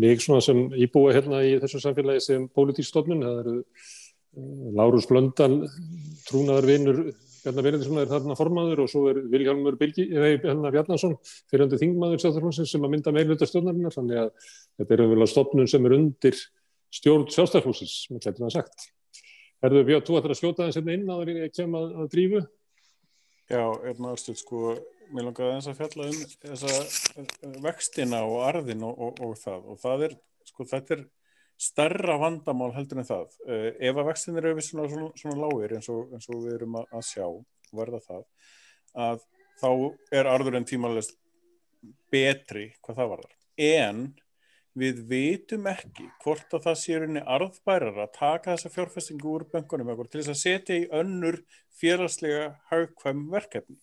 mig svona sem íbúa í þessu samfélagi sem pólitísk stofnun. Það eru Lárus Blöndal, trúnaðarvinur Bjarna Benediktssonar þarna formaður og svo Vilhjálmur Bjarnason, fyrrverandi þingmaður Sjálfstæðisflokksins sem að mynda meirihluta stjórnarinnar. Þannig að þetta vel stofnun sem undir stjórn Sjálfstæðisflokksins, með klættum að sagt. Herðu Björn, þú ættir að skjóta þess inn áður en ég kem að drífu? Já, Arnsteinn, mér langaði aðeins að fjalla þessa vextina og arðin og það. Og þetta stærra vandamál heldur en það. Ef að vextinir eru svona lágir eins og við erum að sjá, verða það, að þá arðurinn tímalaust betri hvað það varðar. En við vitum ekki hvort að það sé rauninni arðbærara að taka þessa fjárfestingu úr bönkunum til þess að setja í önnur félagslega hagkvæm verkefni.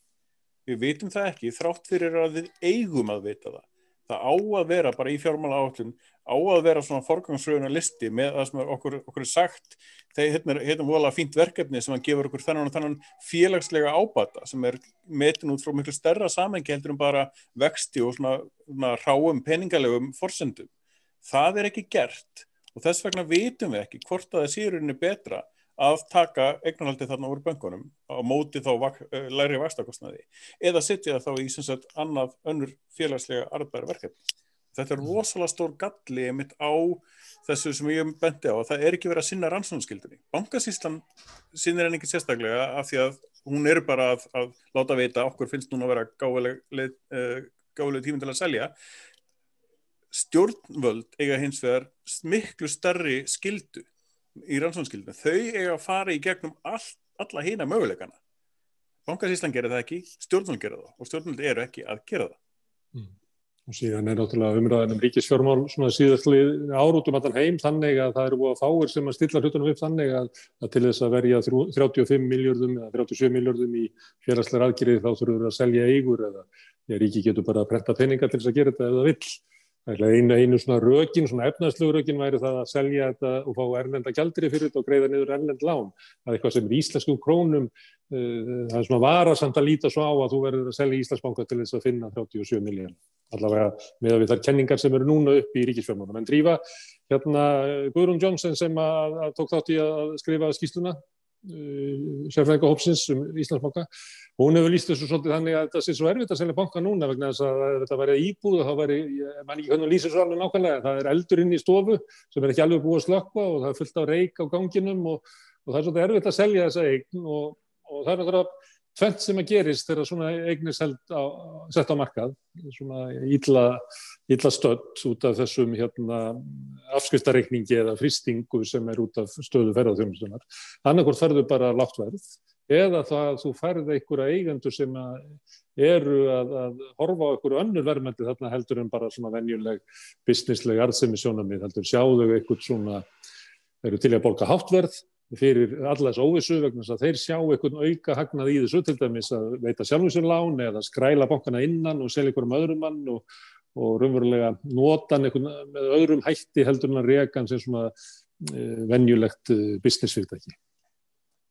Við vitum það ekki, þrátt fyrir að við eigum að vita það. Það á að vera bara í fjármálaáætlun, á að vera svona forgangsröðunar listi með það sem okkur er sagt. Þegar hérna voðalega fínt verkefni sem hann gefur okkur þennan félagslega ábata sem metin út frá miklu stærra samhengi heldur bara vexti og svona hráum peningalegum forsendum. Það ekki gert og þess vegna vitum við ekki hvort að það sé í rauninni betra að taka eignarhaldið þarna úr bönkunum á móti þá lægri vaxtakostnaði eða setja það þá í sem sagt önnur félagslega arðbæra verkefni. Þetta rosalega stór galli einmitt á þessu sem ég benti á að það ekki verið að sinna rannsóknarskyldunni. Bankasýslan sinnir henni ekki sérstaklega af því að hún bara að láta vita okkur finnst núna að vera gáfuleg tíminn til að selja. Stjórnvöld eiga hins vegar miklu stærri skyldu í rannsóknarskyldu. Þau eiga að fara í gegnum alla hina möguleikana. Bankasýslan gerir það ekki, stjórnvöld gerir það og stjórnvöld eru ekki að gera það. Og síðan náttúrulega umræðan ríkisfjármál svona síðastlið ár út allan heim þannig að það eru búið að fáir sem að stilla hlutunum upp þannig að til þess að verja 35 milljörðum eða 37 milljörðum í félagslegar aðgerðir þá þurfum við að selja eigur eða ríki getur bara að prenta peninga til þess að gera þetta ef það vill. Einu svona rökin, svona efnahagslegu rökin væri það að selja þetta og fá erlenda gjaldeyri fyrir þetta og greiða niður erlend lán. Það eitthvað sem íslenskum krónum, það svona varasamt að líta svo á að þú verður að selja Íslandsbanka til þess að finna 37 milljarða. Allavega með við þær kenningar sem eru núna upp í ríkisfjármálum. En Drífa, Guðrún Johnson sem að tók þátt í að skrifa skýrsluna, sérfræðingahópsins Íslandsbanka, hún hefur lýst þessu svolítið þannig að þetta sé svo erfitt að selja banka núna vegna þess að ef þetta væri íbúð þá væri, man ekki hvernig hún lýsir svo alveg nákvæmlega, það eldur inn í stofu sem ekki alveg búið að slökkva og það fullt af reyk á ganginum og það svolítið erfitt að selja þessa eign og það náttúrulega tvennt sem að gerist þegar svona eign sett á markað, svona illa stödd út af þessum afskriftareikningi eða frystingu sem út af stöðu ferðaþjónustunnar. Annaðhvort færðu bara lágt verð eða það að þú færð einhverja eigendur sem eru að horfa á einhverju önnur verðmæti þarna heldur en bara svona venjuleg businessleg arðsemisjónarmið, heldur sjáðu einhvern svona, eru til að borga hátt verð fyrir alla þess óvissu vegna þess að þeir sjá einhvern auka hagnað í þessu til dæmis að veita sjálfum sér lán eða skræla bankana innan og selja einhverjum öðrum mann og raunverulega nota hann með öðrum hætti heldur en að reka hann sem svona venjulegt businessfyrirtæki.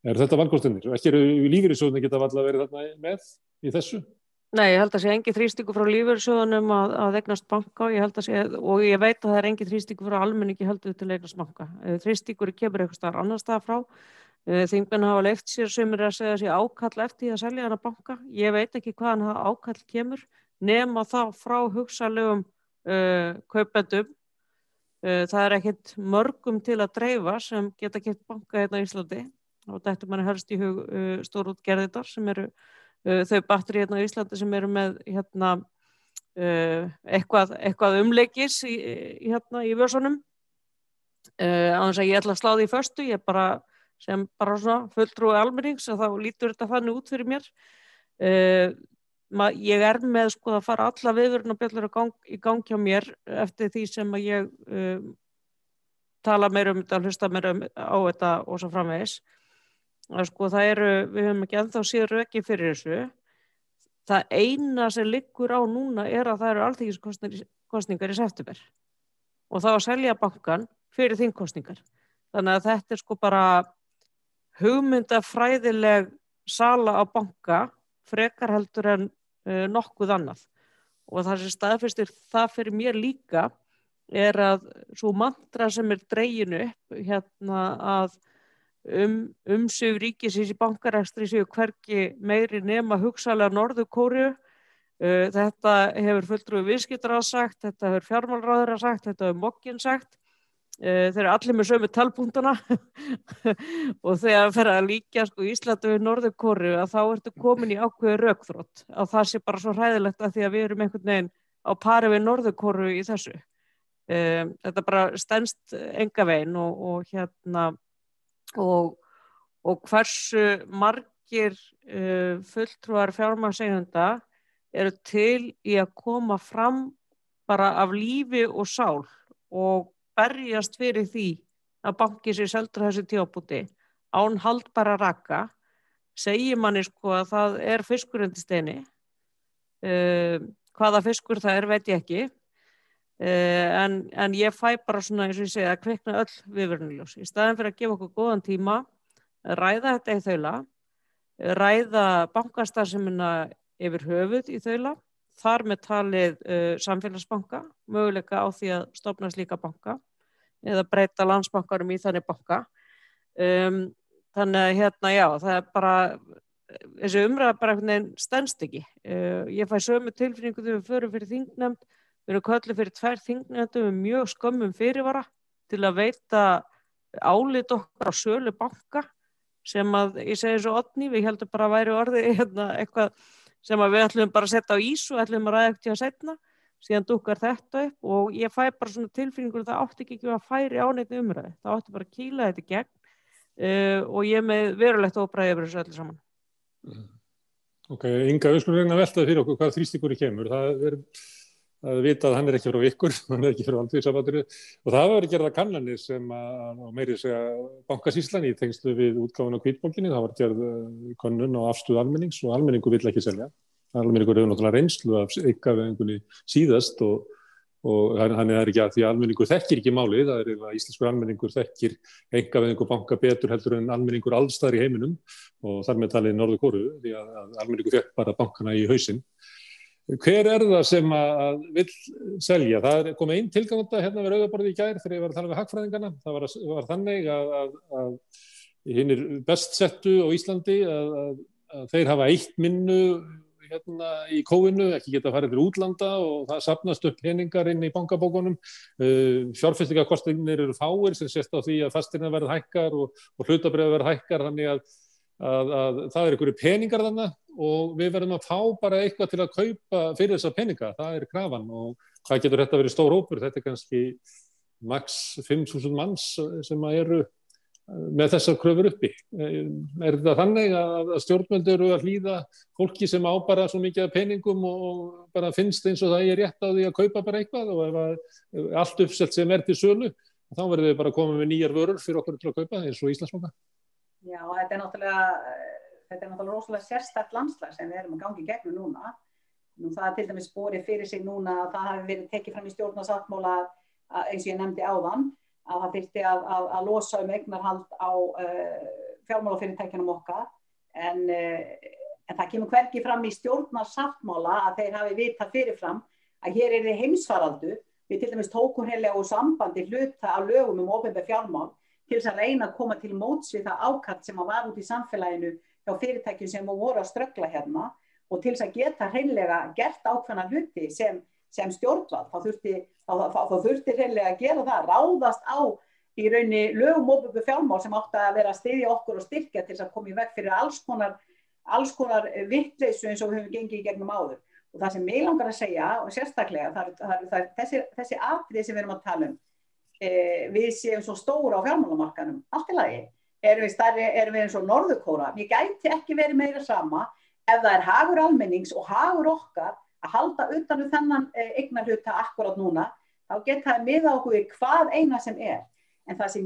Þetta valkostirnir? Ekki eru lífeyrissjóðirnir geta varla verið þarna með í þessu? Nei, ég held að sé engin þrýstingur frá lífeyrissjóðunum að eignast banka, og ég veit að það engin þrýstingur frá almenningi heldur til að eignast banka. Þrýstingur kemur eitthvað staðar annars staðar frá. Þingmenn hafa leyft sér sumir að segja sér ákall eftir að selja hana banka. Ég veit ekki hvaðan það ákall kemur, nema þá frá hugsanlegum kaupendum. Það ekkert mörgum til að dreifa sem geta keypt banka hérna í Íslandi. Og þetta manni helst í hug stórútgerðirnar sem eru þau batteri hérna á Íslandi sem eru með eitthvað umleikis í vösunum. Á þess að ég ætla að slá því föstu, ég sem svona fulltrúi almennings að þá lítur þetta þannig út fyrir mér. Ég með að fara alla viðvörunarbjöllur í gang hjá mér eftir því sem að ég tala meira þetta, hlusta meira á þetta og svo framvegis. Við höfum ekki ennþá séð rökin fyrir þessu. Það eina sem liggur á núna að það eru alþingiskosningar í september og þá að selja bankann fyrir þingkosningar. Þannig að þetta bara hugmyndafræðileg sala á banka frekar heldur en nokkuð annað. Og það sem staðfestir það fyrir mér líka að svo mantra sem dregin upp að umsvif ríkisins í bankarekstri séu hvergi meiri nema hugsanlega Norður-Kóreu. Þetta hefur fulltrúi viðskiptaráð sagt, þetta hefur fjármálaráðherra sagt, þetta hefur Mogginn sagt. Þeir eru allir með sömu talpunktana og þegar fer að líkja Íslandi við Norður-Kóreu að þá ertu komin í ákveðið rökþrot. Að það sé bara svo hræðilegt að því að við erum einhvern veginn á pari við Norður-Kóreu í þessu. Þetta bara stenst enga veginn og hversu margir fulltrúar fjármagnseigenda eru til í að koma fram bara af lífi og sál og berjast fyrir því að banki sé seldur þessu tímabúti án haldbæra raka, segir manni að það fiskur undir steini. Hvaða fiskur það veit ég ekki, En ég fæ bara svona, eins og ég segi, að kvikna öll viðvörunarljós. Í staðinn fyrir að gefa okkur góðan tíma, ræða þetta í þaula, ræða bankastarfsemina yfir höfuð í þaula, þar með talið samfélagsbanka, möguleika á því að stofna slíka banka eða breyta Landsbankanum í þannig banka. Þannig að já, það er bara, þessi umræða bara einhvern veginn stenst ekki. Ég fæ sömu tilfinningu þegar við förum fyrir þingnefnd, við erum kölluð fyrir 2 þingnefndum með mjög skömmum fyrirvara til að veita álit okkar á sölu banka sem að, ég segi svo Oddný, við heldum bara að væri orðið eitthvað sem að við ætlum bara að setja á ís og ætlum að ræða ekkert að setna, síðan dúkkar þetta upp og ég fæ bara svona tilfinningur að það átti ekki að færi á neitt umræðu, það átti bara að kýla þetta í gegn og ég með verulegt óbræði yfir þessu öllu saman. Ok, Inga, við skulum reyna að velta fyrir okkur hvað þrýstingurinn kemur. Það vita að hann er ekki frá ykkur, hann er ekki frá Alþýðusambandsins og það var gerða kannanir sem að meiri segja Bankasýslan í tengslu við útgáfuna á hvítbókinni, það var gerð könnun á afstöðu almennings og almenningur vill ekki selja. Almenningur hefur náttúrulega reynslu af einkavæðingunni síðast og hann er ekki að því að almenningur þekkir ekki málið, það er að íslenskur almenningur þekkir einkavæðingu banka betur heldur en almenningur alls staðar í heiminum og þar með talið Norður-Kóreu því að almenningur fekk bara bankana í hausinn. Hver er það sem að vill selja? Það kom einn tilganganda hérna við Rauðaborðið í gær þegar ég var að tala við hagfræðingana. Það var þannig að hinir best settu á Íslandi að þeir hafa eitt minnu hérna í kóinu, ekki geta farið til útlanda og það safnast upp peningar inn í bankabókunum. Fjárfestingarkostirnir eru fáir sem sést á því að fasteignaverð hækkar og hlutabréfaverð hækkar þannig að það er einhverju peningar þarna og við verðum að fá bara eitthvað til að kaupa fyrir þessa peninga, það er krafan og hvað getur þetta verið stór hópur, þetta er kannski max 5.000 manns sem eru með þessar kröfur uppi. Er þetta þannig að stjórnvöld eru að hlýða fólki sem á bara svo mikið af peningum og bara finnst eins og það er rétt á því að kaupa bara eitthvað og ef allt uppselt sem til sölu, þá verðum við bara að koma með nýjar vörur fyrir okkur til að kaupa eins og Íslandsbanka? Já, þetta er náttúrulega rosalega sérstakt landslag sem við erum að gangi í gegnum núna. Nú það er til dæmis borið fyrir sig núna að það hafi verið tekið fram í stjórnarsáttmála eins og ég nefndi áðan að það þyrfti að losa eignarhald á fjármálafyrirtækjunum okkar en það kemur hvergi fram í stjórnarsáttmála að þeir hafi vitað fyrirfram að hér er heimsfaraldur. Við til dæmis tókum hreinlega úr sambandi hluta af lögum opinber fjármál til þess að reyna að koma til móts við það ákall sem var út í samfélaginu hjá fyrirtækjum sem voru að ströggla hérna og til þess að geta hreinlega gert ákveðna hluti sem stjórnvald, þá þurfti hreinlega að gera það, ráðast á í rauninni lögum opinber fjármál sem átti að vera að styðja okkur og styrkja til þess að koma í veg fyrir alls konar vitleysu eins og við höfum gengið í gegnum áður. Og það sem mig langar að segja og sérstaklega, það er þessi atriði sem við erum að tala um. Við séum svo stóra á fjármálamarkaðnum, allt í lagi, erum við eins og Norður-Kórea. Mér gæti ekki verið meira sama ef það er hagur almennings og hagur okkar að halda utan við þennan eignarhluta akkurat núna, þá geta það miða okkur við hvað eina sem er. En það sem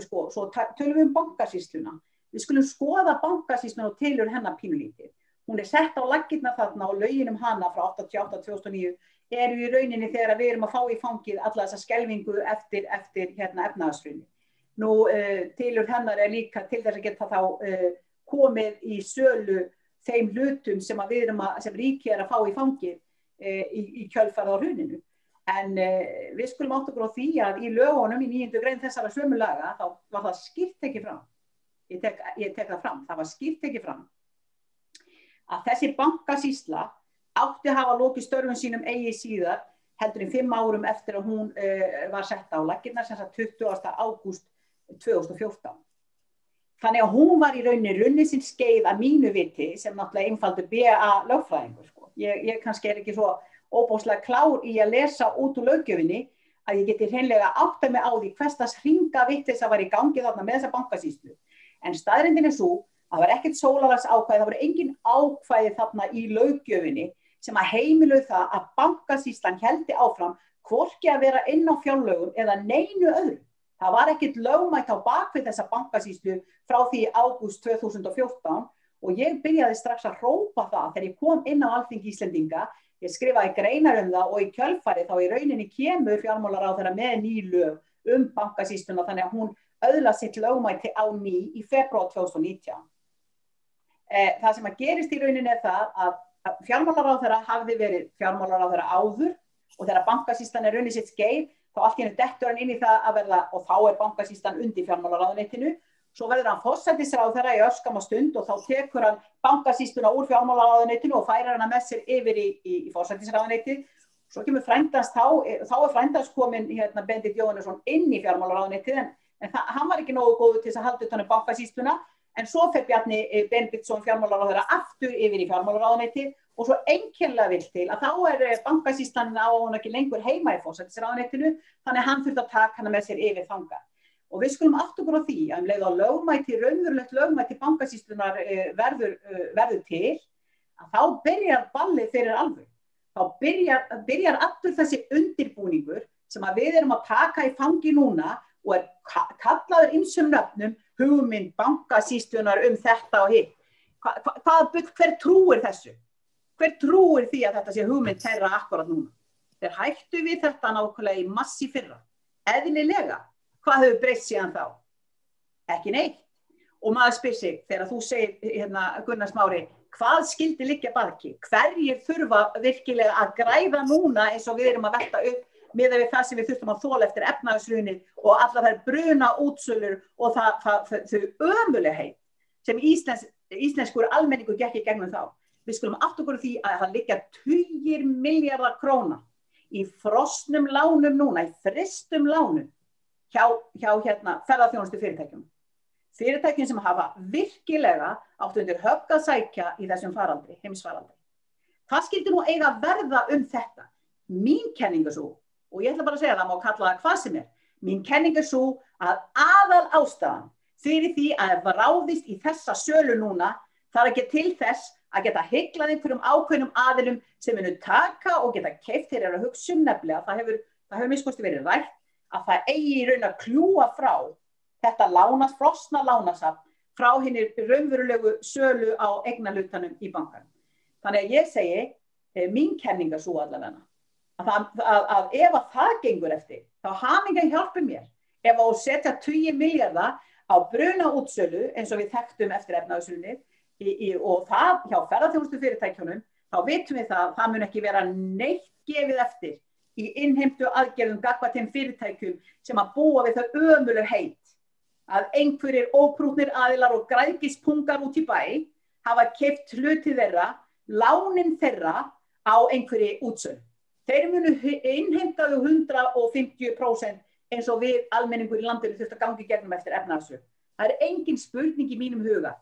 svo tölum við Bankasýsluna. Við skulum skoða Bankasýsluna og tilur hennar pínulítið. Hún er sett á laggirnar þarna og lögin hana frá 88-2009 eru í rauninni þegar við erum að fá í fangið alla þessa skelfingu eftir efnahagshrunið. Nú tilur hennar er líka til þess að geta þá komið í sölu þeim hlutum sem sem ríkið er að fá í fangið í kjölfarið á hruninu. En við skulum átta okkur á því að í lögunum í 9. grein þessara sömu laga þá var það skýrt tekið fram. Ég tek það fram. Það var skýrt tekið fram að þessi Bankasýsla átti að hafa lokið störfum sínum eigi síðar heldur en 5 árum eftir að hún var sett á laggirnar, sem sagt 20. ágúst 2014. Þannig að hún var í rauninni runnið sinn skeið að mínu viti sem náttúrulega einfaldur BA lögfræðingur. Ég kannski er ekki svo óbóðslega klár í að lesa út úr löggjöfinni að ég geti hreinlega áttað mig á því hversdags hringavitleysa var í gangi þarna með þessa Bankasýslu. En staðreyndin er sú að það var ekkert sólarlagsákvæði, það voru engin ákvæði þarna í löggjöfinni sem að heimiluðu það að Bankasýslan héldi áfram hvorki að vera inn á fjárlögum eða neinu öðru. Það var ekkert lögmætt á bakvið þessa Bankasýslu frá því í ágúst 2014 og ég byrjaði strax að hrópa það þegar ég kom inn á Alþingi Íslendinga. Ég skrifaði greinar það og í kjölfarið þá í rauninni kemur fjármálaráðherra með ný lög bankasýsluna þannig að hún öðlast sitt lögmæti á ný í febrúar 2019. Það sem að gerist í rauninni það að fjármálaráðherra hafði verið fjármálaráðherra áður og þegar bankasýslan runnið sitt skeið þá allt í einu dettur hann inn í það að verða og þá bankasýslan undir fjármálaráðuneytinu. Svo verður hann forsætisráðherra í örskamma stund og þá tekur hann bankasýsluna úr fjármálaráðuneytinu og færir hana með sér yfir í forsætisráðuneytið. Svo kemur frændans þá frændans komin Benedikt Jóhannesson inn í fjármálaráðuneytið en hann var ekki nógu góður til þess að halda utan bankasýsluna en svo fer Bjarni Benediktsson fjármálaráðherra aftur yfir í fjármálaráðuneytið og svo einkennilega vill til að þá bankasýslan á hún ekki lengur heima í forsætisráðuneytinu þannig að hann þurfti að taka hana með sér yfir þangað. Og við skulum átta okkur á því að leið á raunverulegt lögmæti bankasýslunar verður til að þá byrjar ballið fyrir alveg. Þá byrjar allur þessi undirbúningur sem að við erum að taka í fangi núna og kallaður ýmsum nöfnum hugmynd bankasýslunar þetta og hitt. Hver trúir þessu? Hver trúir því að þetta sé hugmynd þeirra akkurat núna? Þeir hættu við þetta nákvæmlega í massi fyrra. Eðlilega. Hvað hefur breyst síðan þá? Ekki neitt. Og maður spyr sig, þegar þú segir Gunnar Smári, hvað skyldi liggja að baki? Hverjir þurfa virkilega að græða núna eins og við erum að velta upp miðað við það sem við þurftum að þola eftir efnahagshrunið og allar þær bruna útsölur og þau ömurlegheit sem íslenskur almenningur gekk í gegnum þá. Við skulum átta okkur á því að það liggja tugir milljarða króna í frosnum lánum núna, í frystum lánum hjá ferðaþjónustu fyrirtækjum. Fyrirtækjum sem hafa virkilega áttu undir högg að sækja í þessum faraldri, heimsfaraldri. Hvað skyldi nú eiga að verða þetta? Mín kenning svo, og ég ætla bara að segja það má kalla það hvað sem mín kenning svo að aðal ástæðan fyrir því að ráðist í þessa sölu núna þarf ekki til þess að geta hyglað einhverjum ákveðnum aðilum sem munu taka og geta keypt þeir að hugsa nefnilega. Það hefur minnst verið rætt að það eigi í raun að kljúa frá þetta frosna lánasafn frá hinni raunverulegu sölu á eignarhlutanum í bankanum. Þannig að ég segi, mín kenning svo allavega, að ef að það gengur eftir, þá hamingjan hjálpi mér. Ef að setja 20 milljarða á bruna útsölu eins og við þekktum eftir efnahagshrunið og það hjá ferðaþjónustu fyrirtækjunum, þá vitum við það mun ekki vera neitt gefið eftir í innheimtu aðgerðum gagnvart þeim fyrirtækjum sem að búa við það ömurlegheit að einhverjir óprútnir aðilar og græðgispungar út í bæ hafa keypt hluti þeirra, lánin þeirra á einhverju útsölu. Þeir munu innheimta þau 150% eins og við almenningur í landinu þurft að gangi gegnum eftir efnahagshrun. Það engin spurning í mínum huga.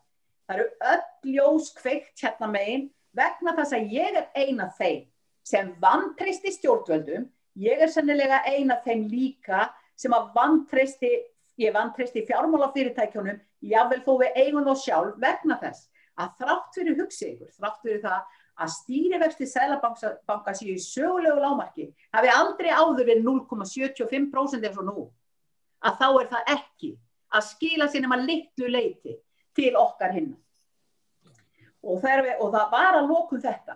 Það öll ljós kveikt hérna megin vegna þess að ég ein af þeim sem vantreysti stjórnvöldum, ég sennilega ein af þeim líka sem að vantreysti fjármálafyrirtækjunum, jafnvel þó við eigum þá sjálf vegna þess að þrátt fyrir hugsi ykkur, þrátt fyrir það að stýrivextir Seðlabanka séu í sögulegu lágmarki, hafi aldrei áður verið 0,75% eins og nú, að þá það ekki að skila sér nema litlu leyti til okkar hinna. Og það var að lokum þetta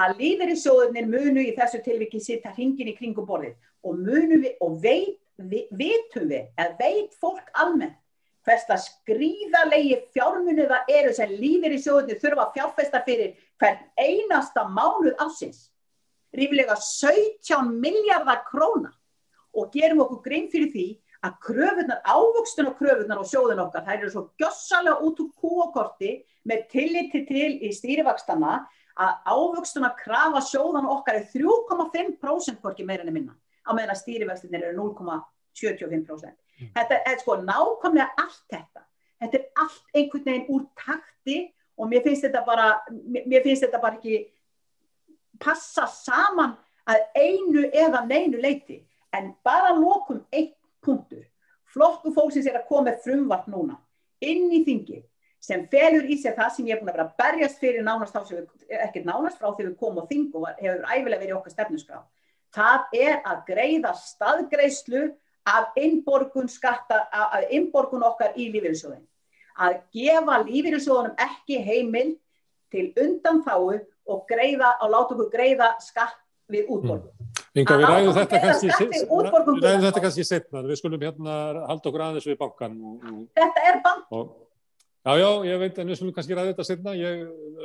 að lífeyrissjóðirnir munu í þessu tilviki sitja hringinn í kringum borðið og veit fólk almennt hverslega skrýðalegi fjármunir það eru sem lífeyrissjóðirnir þurfa að fjárfesta fyrir hvern einasta mánuð ársins. Ríflega 17 milljarða króna og gerum okkur grein fyrir því að kröfurnar, ávöxtunarkröfurnar og sjóðin okkar, þær eru svo gjörsamlega út úr kúakorti með tilliti til í stýrivaxtana að ávöxtunarkrafa sjóðan okkar 3,5% hvorki meira en minna, á meðan að stýrivextirnir eru 0,75%. Þetta sko nákvæmlega allt þetta. Þetta allt einhvern veginn úr takti og mér finnst þetta bara ekki passa saman að einu eða neinu leyti. En bara lokum einn punktur. Flokkur fólksins að koma með frumvarp núna inn í þingið sem felur í sér það sem ég búin að vera að berjast fyrir nánast ekkert nánast frá þegar við komum á þing og hefur ævilega verið okkar stefnuskrá. Það að greiða staðgreiðslu af innborgun okkar í lífeyrissjóðin. Að gefa lífeyrissjóðunum ekki heimild til undanþágu og láta okkur greiða skatt við útborgun. Inga, við ræðum þetta kannski seinna. Við skulum halda okkur aðeins við bankann. Þetta bank. Já, ég veit, en við skulum kannski ræða þetta seinna.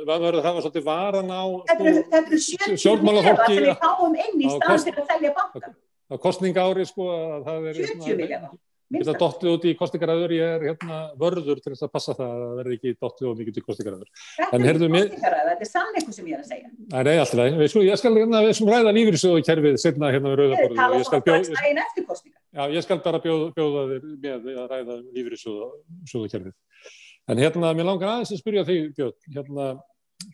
Það var svolítið varan á Þetta eru 70 milljarðar sem við fáum inn í staðinn fyrir að selja banka. Á kosningaári, að það 70 milljarðar. Þetta dottið út í kosningaræður, ég vörður til þess að passa það að það verði ekki dottið og mikið til kosningaræður. Þetta sannleikur sem ég að segja. Nei, alltaf leið. Ég skal ræða lífeyrissjóðakerfið seinna við Rauða borðinu. Ég tala strax daginn eftir kosningar. Já, ég skal bara bjóða þér með að ræða lífeyrissjóðakerfið. En mér langar aðeins að spyrja þig, Björn,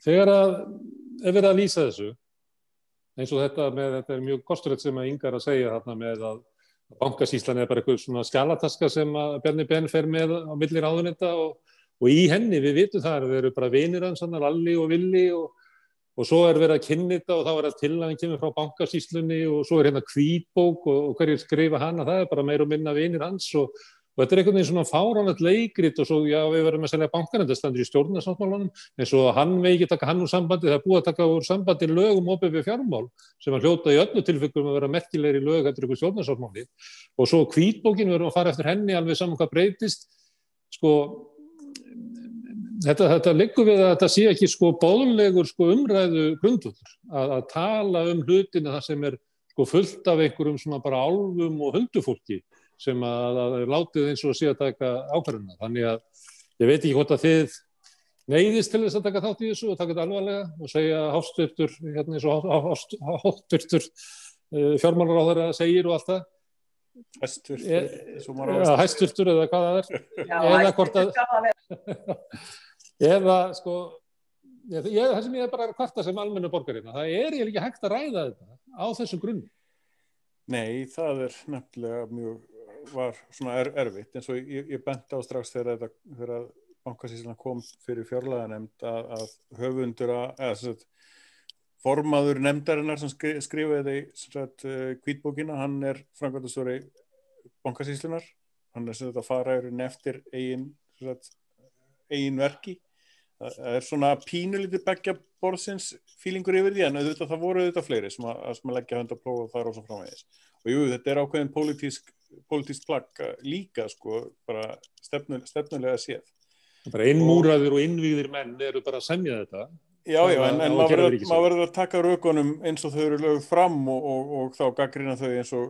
þegar ef verið að lýsa þessu, eins og þetta mjög kostulegt sem að Inga að segja með að bankasýslan bara eitthvað svona skjalataska sem að Bjarni Ben fer með á milli ráðuneyta og í henni, við vitum það, þeir eru bara vinir hans, Lalli og Villi og svo verið að kynna þetta og þá að tillagan kemur frá bankasýslunni og svo hvítbók og hverjir skrifa hana, það bara meira og minna vinir hans og þetta einhvern veginn svona fáránlegt leikrit og svo, já, við verðum að selja bankann, þetta stendur í stjórnarsáttmálanum, eins og hann megi ekki taka hann úr sambandi, það búið að taka úr sambandi lög opinber fjármál, sem að hljóta í öllu tilfellum að vera merkilegri lög eftir ykkur stjórnarsáttmáli, og svo hvítbókin verðum að fara eftir henni alveg saman hvað breytist, þetta liggur við að þetta sé ekki boðlegur umræðu grundvöllur, að tala hlutina það sem fullt af einhverjum svona bara álfum og huldufólki, sem að látið eins og sé að taka ákvarðanir. Þannig að ég veit ekki hvort að þið neyðist til þess að taka þátt í þessu og taka þetta alvarlega og segja hástvirtur, eins og hástvirtur fjármálaráðherra segir og allt það. Hæstvirtur eða hvað það er. Eða hvort að það sem ég bara kvarta sem almennu borgarina, það eiginlega ekki hægt að ræða þetta á þessu grunni. Nei, það nefnilega var svona erfitt, eins og ég benti á strax þegar bankasýslan kom fyrir fjárlaganefnd að höfundur formaður nefndarinnar sem skrifaði hvítbókina, hann framkvæmdastjóri bankasýslunar, hann að fara eftir eigin verki. Það svona pínulítið beggja borðsins fílingur yfir því, en auðvitað það voru auðvitað fleiri sem að leggja hönd að prófa þar og svo framvegis. Og jú, þetta ákveðin pólitískt plagg líka, bara stefnulega séð. Bara innmúraðir og innvíðir menn eru bara að semja þetta. Já, en maður verður að taka rökunum eins og þau eru lögð fram og þá gagnrýna þau eins og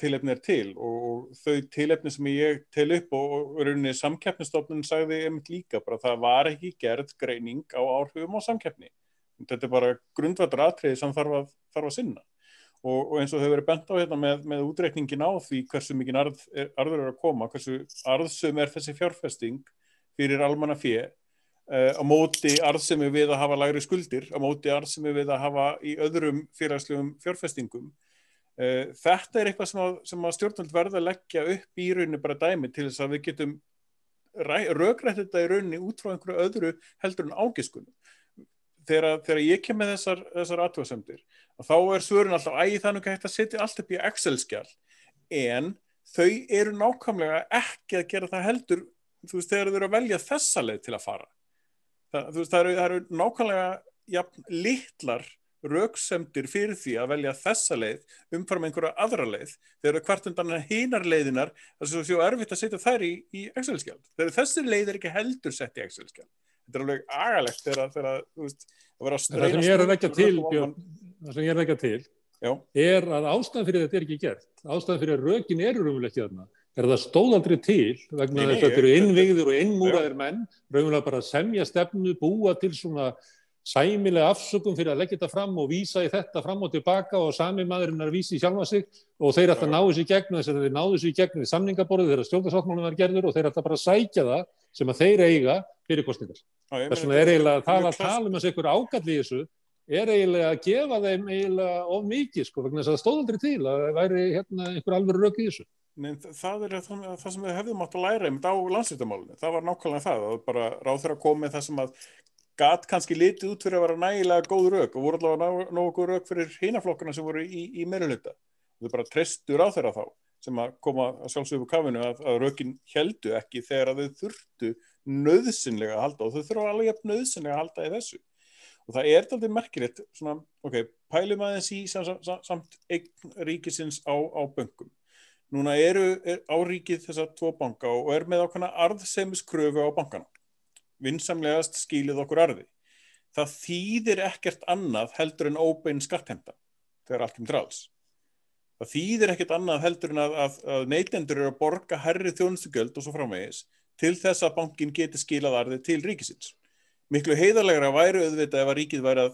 tilefni til og þau tilefni sem ég tel upp og rauninni samkeppnisstofnun sagði einmitt líka, bara það var ekki gerð greining á áhrifum á samkeppni. Þetta bara grundvallaratriði sem þarf að sinna. Og eins og þau verið bent á með útreikningin á því hversu mikinn arður að koma, hversu arðsum þessi fjárfesting fyrir almannafé á móti arðsemi við að hafa lægri skuldir, á móti arðsemi við að hafa í öðrum félagslegum fjárfestingum. Þetta eitthvað sem að stjórnvöld verða að leggja upp í rauninni bara dæmi til þess að við getum rökrætt þetta í rauninni út frá einhverju öðru heldur en ágiskunum. Þegar ég kem með þessar athugasemdir, þá svörin alltaf, það ekki hægt að setja allt upp í Excel-skjal, en þau eru nákvæmlega ekki að gera það heldur, þegar þau eru að velja þessa leið til að fara. Það eru nákvæmlega litlar röksemdir fyrir því að velja þessa leið umfram einhverja aðra leið, þegar hvert undan hinar leiðinar, það er svo erfitt að setja þær í Excel-skjal. Þessi leið ekki heldur sett í Excel-skjal. Þetta alveg agalegt þegar að vera að reyna. Það sem ég að leggja til, Björn, að ástæðan fyrir þetta ekki gert. Ástæðan fyrir að rökin raunverulega ekki þarna. Það stóð aldrei til, vegna þess að þetta eru innvígðir og innmúraðir menn, raunverulega bara semja stefnu, búa til svona sæmilega afsökum fyrir að leggja þetta fram og vísa í þetta fram og tilbaka og sami maðurinn að vísa í sjálfa sig og þeir ætla að ná þessu í gegn þess að þeir náðu þessu í gegn í samningaborðið þegar stjórnarsáttmálinn var gerður og þeir ætla bara að sækja það sem að þeir eiga fyrir kosningar. Þess vegna eiginlega að tala þessu einhver ágall í þessu eiginlega að gefa þeim eiginlega of mikið vegna þess að það stóð aldrei til að það væri einhver alvöru rök í þessu. Nei, það það sem við hefðum átt að læra á landsréttarmálinu. Það var nákvæmlega það að bara ráðherra kom með það sem að gat kannski litið út fyrir að vera nægilega góð rök og voru allavega nógu góð rök fyrir hinaflokkana sem voru í meirihluta. Þau bara treystu ráðherra þá sem að koma að sjálfsögðu upp kafinu að rökin héldu ekki þegar að þau þurftu nauðsynlega að halda og þau þurfa alveg jafn nauðsynlega að halda í þessu. Og það dálítið merkilegt, svona, pælum aðeins í samt eign ríkisins á bönkum. Núna á ríkið þessar 2 banka og með ákveðna arðsemiskröfu á bankana. Vinsamlegast skilið okkur arði. Það þýðir ekkert annað heldur en óbein skattheimta þegar allt kemur til alls. Það þýðir ekkert annað heldur en að neytendur eru að borga hærri þjónustugjöld og svo framvegis til þess að bankin geti skilað arði til ríkisins. Miklu heiðarlegra væri auðvitað ef að ríkið væri að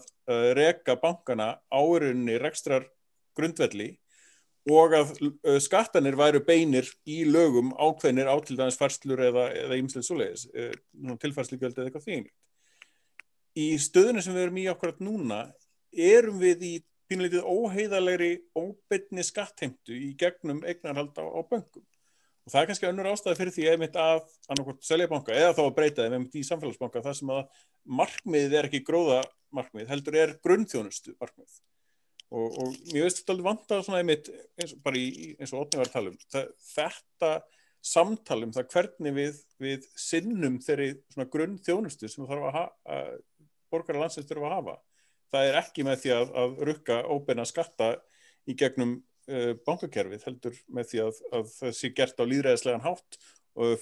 reka bankana árinni rekstrar grundvelli og að skattanir væru beinir í lögum ákveðnir á til dæmis færslur eða ýmislegt svoleiðis, tilfærslugjöld eða eitthvað þvíumlíkt. Í stöðunni sem við erum í akkurat núna erum við í pínulítið óheiðarlegri óbeinni skattheimtu í gegnum eignarhald á bönkum. Og það kannski önnur ástæða fyrir því einmitt að annarkvort selja banka eða þá að breyta þeim einmitt í samfélagsbanka þar sem að markmiðið ekki gróðamarkmið, heldur grunnþjónustu markmið. Og mér veist þetta alveg vanta svona einmitt eins og Oddný var að tala þetta samtal það hvernig við sinnum þeirri svona grunnþjónustu sem þarf að borgarar landsins þurfa að hafa. Það ekki með því að rukka óbeina skatta í gegnum bankakerfið, heldur með því að það sé gert á lýðræðislegan hátt og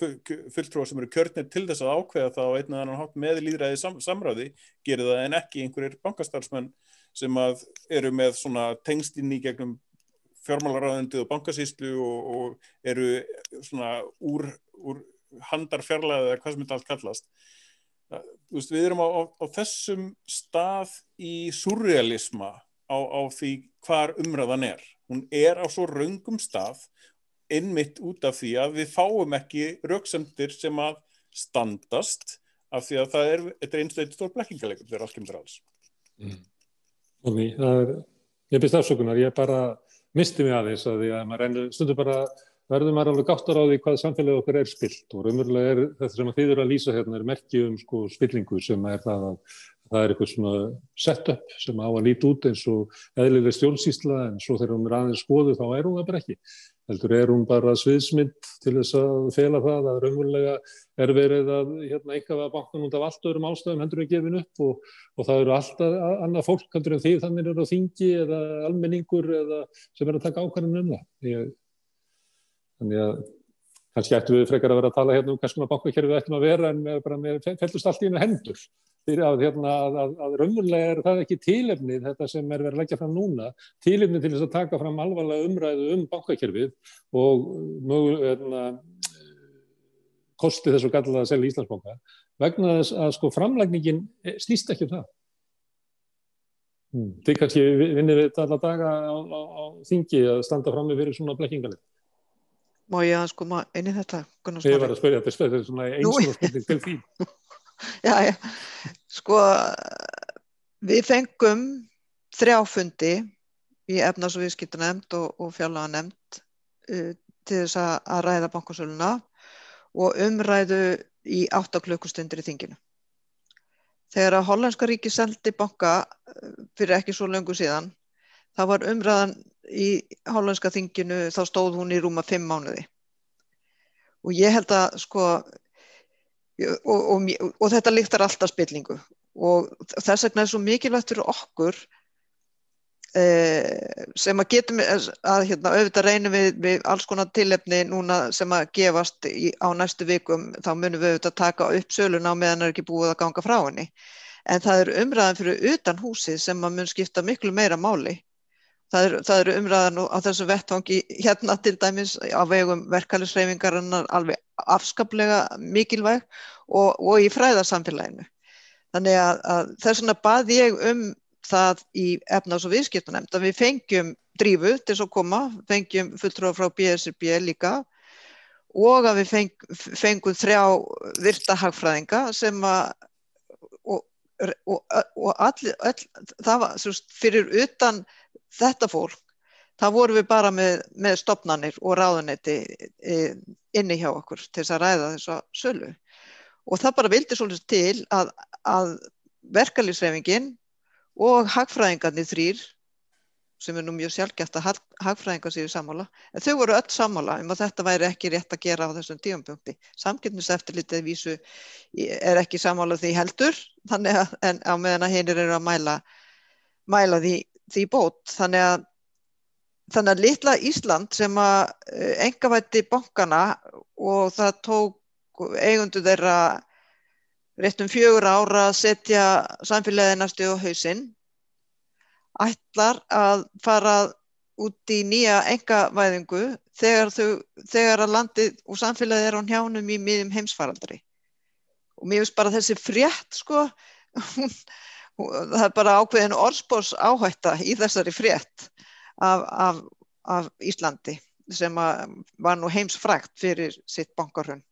fulltrúar sem eru kjörnir til þess að ákveða það á einn eða annan hátt með lýðræði samráði gerir það en ekki einhverjir bankastarfsmenn sem að eru með svona tengst inn í gegnum fjármálaráðuneytið og bankasýslu og eru svona úr handarfjarlæði eða hvað sem þetta allt kallast. Við erum á þessum stað í surrealisma á því hvar umræðan Hún á svo röngum stað einmitt út af því að við fáum ekki röksemdir sem að standast af því að þetta einstaklega stór blekkingaleikur þegar allt kemur til alls. Ég byrst afsökunar, ég bara misti mig aðeins að því að maður stundum bara verður maður alveg gáttar á því hvað samfélagið okkar spillt og raunverulega þetta sem þið eru að lýsa hérna merki spillingu sem það að það eitthvað svona setup sem á að líta út eins og eðlileg stjórnsýsla en svo þegar hún aðeins skoðuð þá hún það bara ekki. Heldur hún bara sviðsmynd til þess að fela það að raunverulega verið að einkavæða bankann út af allt öðrum ástæðum heldur gefin upp og það eru alltaf annað fólk heldur en þið þannig eru á þingi eða almenningur eða sem að taka ákvarðanir það. Þannig að kannski ættum við frekar að vera að tala hvers konar bankakerfið ættum að vera en mér fellust allt í einu hendur. Að raunverulega það ekki tilefni þetta sem verið að leggja fram núna, tilefni til þess að taka fram alvarlega umræðu bankakerfið og kosti þess og galla að selja Íslandsbanka vegna þess að framlagningin snýst ekki það. Þið kannski vinnir við alla daga á þingi að standa frammi fyrir svona blekkingarleik. Má ég inn í þetta? Ég var að spyrja þetta er svona einskonar spurning til þín. Já. Við fengum 3 fundi í efnahags- og viðskiptanefnd og fjárlaganefnd til þess að ræða bankasöluna og umræðu í 8 klukkustundir í þinginu. Þegar að hollenska ríkið seldi banka fyrir ekki svo löngu síðan, þá var umræðan í hollenska þinginu, þá stóð hún í rúma 5 mánuði. Og ég held að og þetta lyktar alltaf spillingu og þess vegna svo mikilvægt fyrir okkur sem að getum auðvitað reynum við alls konar tilefni núna sem að gefast á næstu vikum, þá munum við auðvitað taka upp söluna á meðan ekki búið að ganga frá henni en það umræðan fyrir utan húsið sem að mun skipta miklu meira máli. Það umræðan á þessu vettvangi til dæmis á vegum verkalýðshreyfingarinnar alveg afskaplega mikilvæg og í fræðasamfélaginu. Þannig að þess vegna bað ég það í efnahags- og viðskiptanefnd að við fengjum Drífu til að koma, fengjum fulltrúa frá BSRB líka og að við fengum 3 virta hagfræðinga sem að og allir það var fyrir utan þetta fólk, það vorum við bara með stofnanir og ráðuneyti inni hjá okkur til þess að ræða þessa sölu. Og það bara vildi svolítið til að verkalýðshreyfingin og hagfræðingarnir 3 sem nú mjög sjaldgæft að hagfræðingar séu sammála, en þau voru öll sammála að þetta væri ekki rétt að gera á þessum tímapunkti. Samkeppniseftirlitið vísu ekki sammála því heldur, þannig að en á meðan að hinir eru að mæla því bót. Þannig að litla Ísland sem að einkavæddi bankana og það tók eigendur þeirra rétt 4 ára að setja samfélagið næstu á hausinn, ætlar að fara út í nýja einkavæðingu þegar að landið og samfélagið er á hnjánum í miðjum heimsfaraldri. Og mér finnst bara þessi frétt, sko, það er bara ákveðin orðspors áhætta í þessari frétt af Íslandi sem var nú heimsfrægt fyrir sitt bankahrun.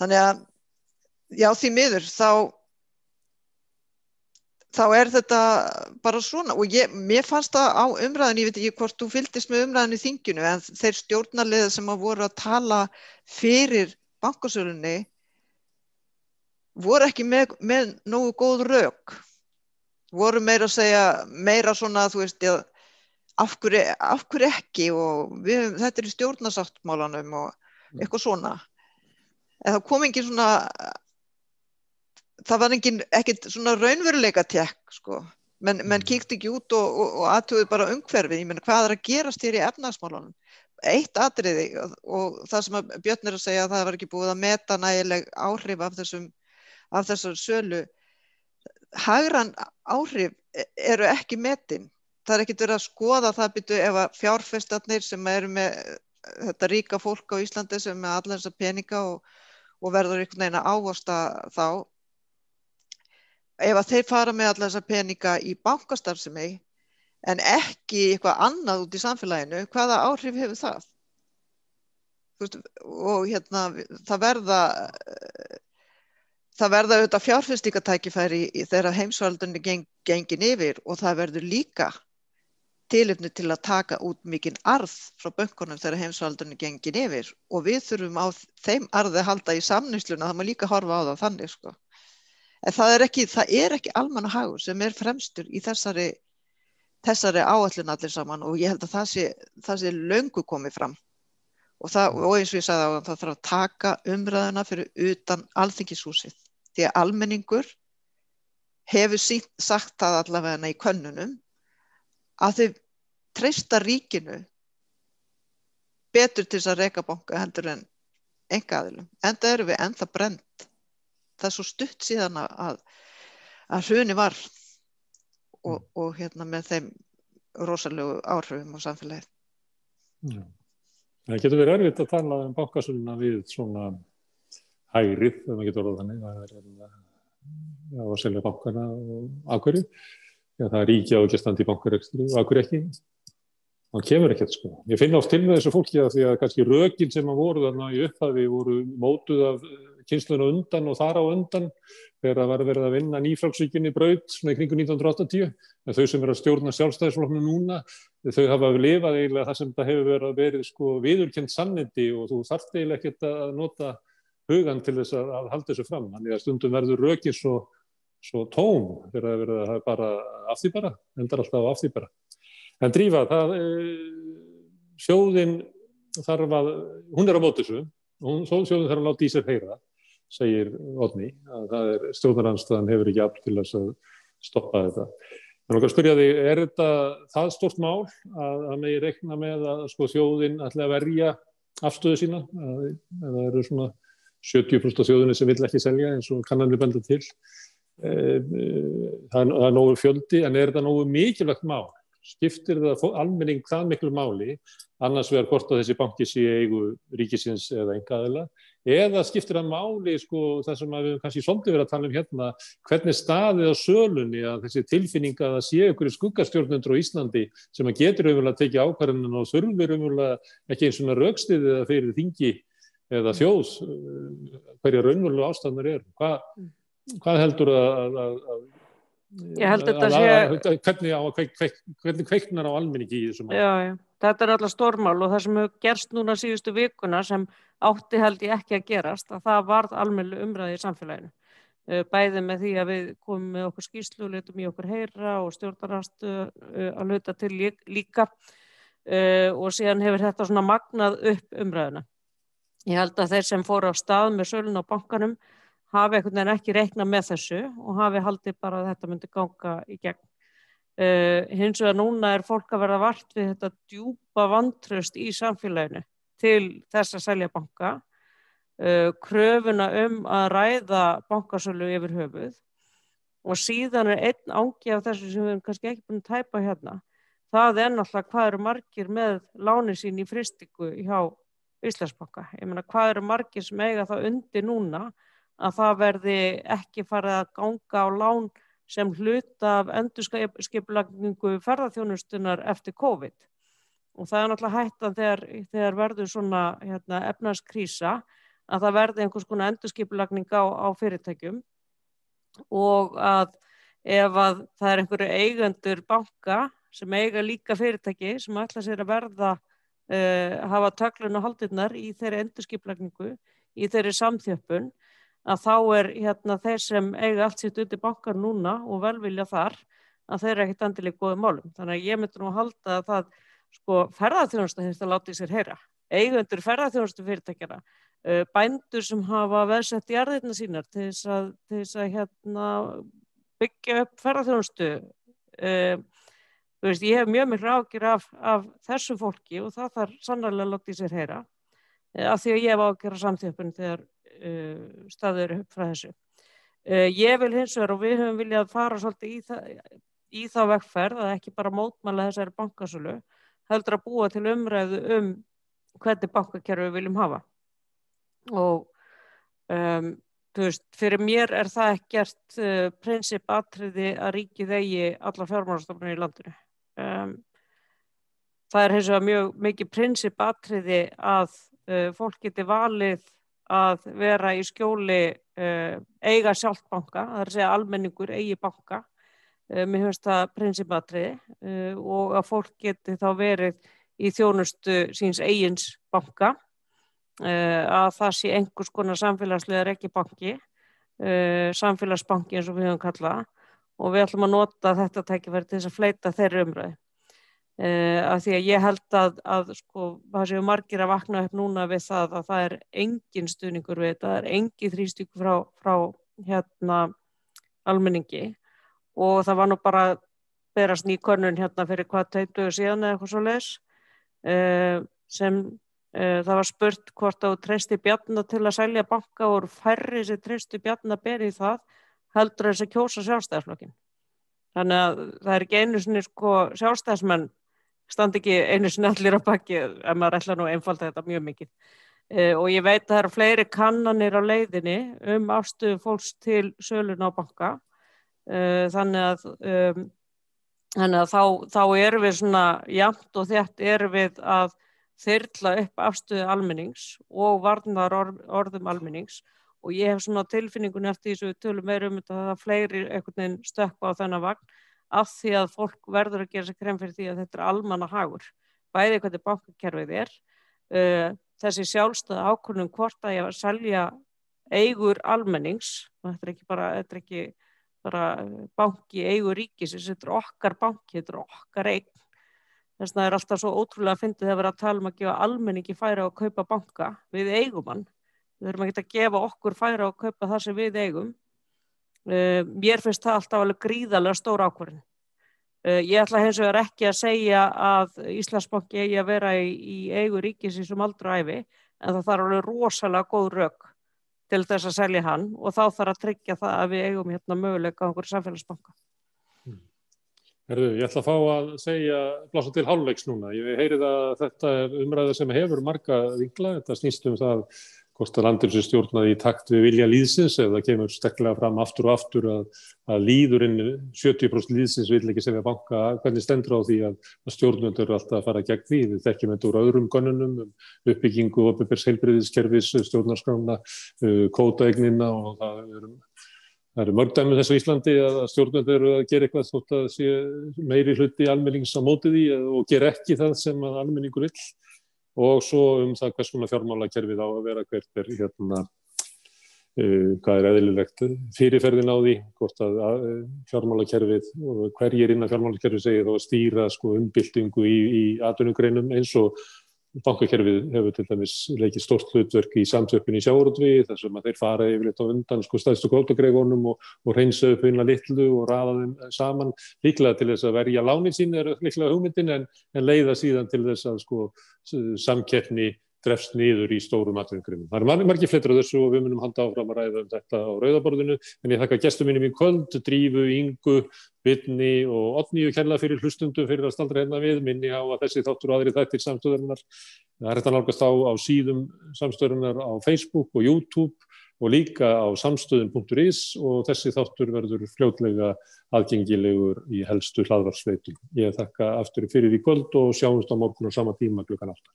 Þannig að, já, því miður, þá er þetta bara svona og mér fannst það á umræðinu, ég veit ekki hvort þú fylgdist með umræðinu í þinginu, en þeir stjórnarliðar sem voru að tala fyrir bankasölunni voru ekki með nógu góð rök, voru meira að segja, meira svona, þú veist, af hverju ekki og þetta er í stjórnarsáttmálanum og eitthvað svona. En það kom engin svona, það var ekkert svona raunveruleika tékk, sko. Menn kíkti ekki út og athuguðu bara umhverfið. Ég meina, hvað er að gerast hér í efnahagsmálunum? Eitt atriði og það sem Björn er að segja að það var ekki búið að meta nægileg áhrif af þessar sölu. Hagræn áhrif eru ekki metin. Það er ekkert verið að skoða það ef að fjárfestarnir sem eru með þetta ríka fólk á Íslandi sem með alla þessa peninga og verður einhvern veginn að ávaxta þá. Ef að þeir fara með alla þessa peninga í bankastarfsemi en ekki eitthvað annað út í samfélaginu, hvaða áhrif hefur það? Og það verða auðvitað fjárfestingartækifæri þegar heimsfaraldurinn gengin yfir og það verður líka tilefni til að taka út mikinn arð frá bönkunum þegar heimsfaraldurinn gengin yfir og við þurfum á þeim arði að halda í samneysluna, það má líka horfa á það þannig, sko. En það er ekki almannahagur sem er fremstur í þessari áætlun allir saman og ég held að það sé löngu komið fram og eins og ég sagði á það þarf að taka umræðuna fyrir utan Alþingishúsið því að almenningur hefur sagt það allavega í könnunum að þau treysta ríkinu betur til þess að reka banka heldur en einkaaðilum, enda erum við ennþá brennd. Það er svo stutt síðan að hruni var og með þeim rosalegu áhrifum á samfélagið. Já. Það getur verið erfitt að tala bankasöluna við svona hægrið, ef maður getur orðað þannig, það er að selja bankana og af hverju. Já, það er ríki á ekki að standa í bankarekstri og af hverju ekki. Það kemur ekkert, sko. Ég finn oft til með þessu fólki að því að kannski rökin sem voru þarna í upphafi voru mótuð af kynsluna undan og þar á undan þegar það var verið að vinna nýfrjálshyggjunni braut svona í kringum 1980 en þau sem eru að stjórna sjálfstæðisflokknum núna þau hafa lifað eiginlega það sem það hefur verið sko viðurkennt sannindi og þú þarft eiginlega ekkert að nota hugan til þess að halda þessu fram þannig að stundum verður rökin svo tóm þegar það verður að bara af því bara, endar alltaf af því bara. En Drífa, sjóðin þarf að, hún er á móti þessu, sjóðin þarf að láta í sér heyra, segir Oddný, að það er stjórnarandstaðan hefur ekki afl til þess að stoppa þetta. En okkar spyrja þig, er þetta það stórt mál að megi reikna með að sko þjóðin ætli að verja afstöðu sína, eða eru svona 70% af þjóðinni sem vill ekki selja eins og kannanir benda til. Það er nógu fjöldi, en er þetta nógu mikilvægt mál? Skiptir það almenning það miklu máli annars vegar hvort að þessi banki sé eigu ríkisins eða einkaaðila eða skiptir það máli sko það sem við kannski svolítið verið að tala hérna hvernig staðið á sölunni að þessi tilfinning að það sé einhverju skuggastjórnendur á Íslandi sem að getur raunverulega að tekið ákvarðanir og þurfir raunverulega ekki eins og rökstyðið eða fyrir þingi eða þjóð hverja raunverulega ástæðanir eru. Hvað heldur að Ég held þetta sé hvernig kveiknar á almenningi í þessum mál? Já, þetta er alltaf stórmál og það sem hefur gerst núna síðustu vikuna sem átti held ég ekki að gerast að það varð almennileg umræða í samfélaginu. bæði með því að við komum með okkur skýrslu og letum í okkur heyra og stjórnarandstöðu að hluta til líka og síðan hefur þetta svona magnað upp umræðuna. Ég held að þeir sem fóru á stað með sölun á bankanum hafi einhvern veginn ekki reiknað með þessu og hafi haldið bara að þetta myndi ganga í gegn. Hins vegar núna fólk að verða vart við þetta djúpa vantraust í samfélaginu til þess að selja banka, kröfuna að ræða bankasölu yfir höfuð og síðan einn angi af þessu sem við erum kannski ekki búin að tæpa hérna. Það náttúrulega hvað eru margir með lánin sín í frystingu hjá Íslandsbanka. Ég meina hvað eru margir sem eiga það undir núna að það verði ekki farið að ganga á lán sem hluta af endurskipulagningu ferðaþjónustunnar eftir COVID. Og það náttúrulega hættan þegar verður svona efnahagskrísa að það verði einhvers konar endurskipulagning á fyrirtækjum og að ef að það einhverju eigendur banka sem eiga líka fyrirtæki sem ætla sér að verða hafa töglun og haldirnar í þeirri endurskipulagningu, í þeirri samþjöppun, að þá þeir sem eiga allt sitt undir bankar núna og velvilja þar, að þeir ekkert endilega í góðum málum. Þannig að ég myndi nú að halda að það ferðaþjónusta hefst að láta í sér heyra. Eigendur ferðaþjónustu fyrirtækjara, bændur sem hafa veðsett jarðirnar sínar til þess að byggja upp ferðaþjónustu. Ég hef mjög miklu áhyggjur af þessu fólki og það þarf sannarlega að láta í sér heyra af því að ég hef áhyggjur af samþjöppun þegar staður upp frá þessu. Ég vil hins vegar og við höfum viljað fara svolítið í þá vegferð að ekki bara mótmæla þessari bankasölu, heldur að búa til umræðu hvernig bankakerfi við viljum hafa. Og fyrir mér það ekkert prinsippatriði að ríkið eigi alla fjármálastofnanir í landinu. Það hins vegar mjög mikið prinsippatriði að fólk geti valið að vera í skjóli eiga sjálft banka, það að segja almenningur eigi banka. Mér finnst það prinsippatriði og að fólk geti þá verið í þjónustu síns eigins banka, að það sé einhvers konar samfélagslega rekibanki, samfélagsbanki eins og við höfum kallað og við ætlum að nota þetta tækifæri til þess að fleyta þeirri umræðu. Af því að ég held að það séu margir að vakna upp núna við það að það engin stuðningur við þetta, það engin þrýstingur frá almenningi og það var nú bara berast ný könnun fyrir hvað 2 dögum síðan eða eitthvað svoleiðis sem það var spurt hvort þú treysti Bjarna til að selja banka og færri sem treystu Bjarna beri það heldur þess að kjósa Sjálfstæðisflokkinn. Þannig að það ekki einu sinni Sjálfstæðismenn standi ekki einu sinni allir á baki ef maður ætla nú einfalda þetta mjög mikið. Og ég veit að það eru fleiri kannanir á leiðinni afstöðu fólks til sölun á banka. Þannig að þá erum við svona jafnt og þétt erum við að þyrla upp afstöðu almennings og varnar orðum almennings og ég hef svona tilfinningunni eftir því sem við tölum meira þetta að það fleiri einhvern veginn stökkva á þennan vagn af því að fólk verður að gera sér grein fyrir því að þetta almannahagur. Bæði hvernig bankakerfið þessi sjálfstæða ákvörðun hvort að ég var að selja eigur almennings og þetta er ekki bara banki eigur ríkisins, þetta okkar banki, þetta okkar eign. Þess vegna alltaf svo ótrúlega að fyndið að vera að tala að gefa almenningi færi á að kaupa banka. Við eigum hann. Við þurfum ekki að gefa okkur færi á að kaupa það sem við eigum. Mér finnst það alltaf alveg gríðarlega stór ákvörðun. Ég ætla hins vegar ekki að segja að Íslandsbanki eigi að vera í eigu ríkisins aldrei ævi, en það þarf alveg rosalega góð rök til þess að selja hann og þá þarf að tryggja það að við eigum möguleika á einhverju samfélagsbanka. Ég ætla að fá að segja, blása til hálfleiks núna. Ég heyri að þetta umræða sem hefur marga vinkla. Þetta snýst það hvort að landinu sé stjórnað í takt við vilja lýðsins eða það kemur sterklega fram aftur og aftur að lýðurinn 70% lýðsins vill ekki selja banka. Hvernig stendur á því að stjórnvöld eru alltaf að fara gegn því? Við þekkjum þetta úr öðrum gönnunum, uppbyggingu opinbers heilbrigðiskerfis, stjórnarskrána, kvótaeignina og það eru mörg dæmi þess á Íslandi að stjórnvöld eru að gera eitthvað þótt að sé meiri hluti almennings á móti því og gera ekki það sem að almenningur vill. Og svo það hvers konar fjármálakerfið á að vera hvert hvað eðlilegt fyrirferðin á því, hvort að fjármálakerfið og hverjir innan fjármálakerfið segir þó að stýra umbyltingu í atvinnugreinum eins og bankakerfið hefur til dæmis leikið stórt hlutverk í samtöpun í sjávarútvegi þar sem að þeir fara yfirleitt á undan stærstu kvótagreifunum og hreinsa upp eina litlu og raða þeim saman líklega til þess að verja lánin sín líklega hugmyndin en leiða síðan til þess að samkeppni drefst niður í stórum atvinnugreinum. Það margir fletir á þessu og við munum halda áfram að ræða þetta á rauðaborðinu en ég þakka gestum mínum í kvöld, Drífu, Ingu, Birni og Oddnýju kærlega fyrir hlustundum fyrir að staldra hérna við, minni á að þessi þáttur og aðrir þættir samstöðurinnar. Það er hægt að nálgast á síðum samstöðurinnar á Facebook og YouTube og líka á samstöðun.is og þessi þáttur verður fljótlega aðgengilegur í helstu hlaðvarpsveitum. Ég þakka aftur fyrir í kvöld og sjáumst á morgun á sama tíma klukkan 8.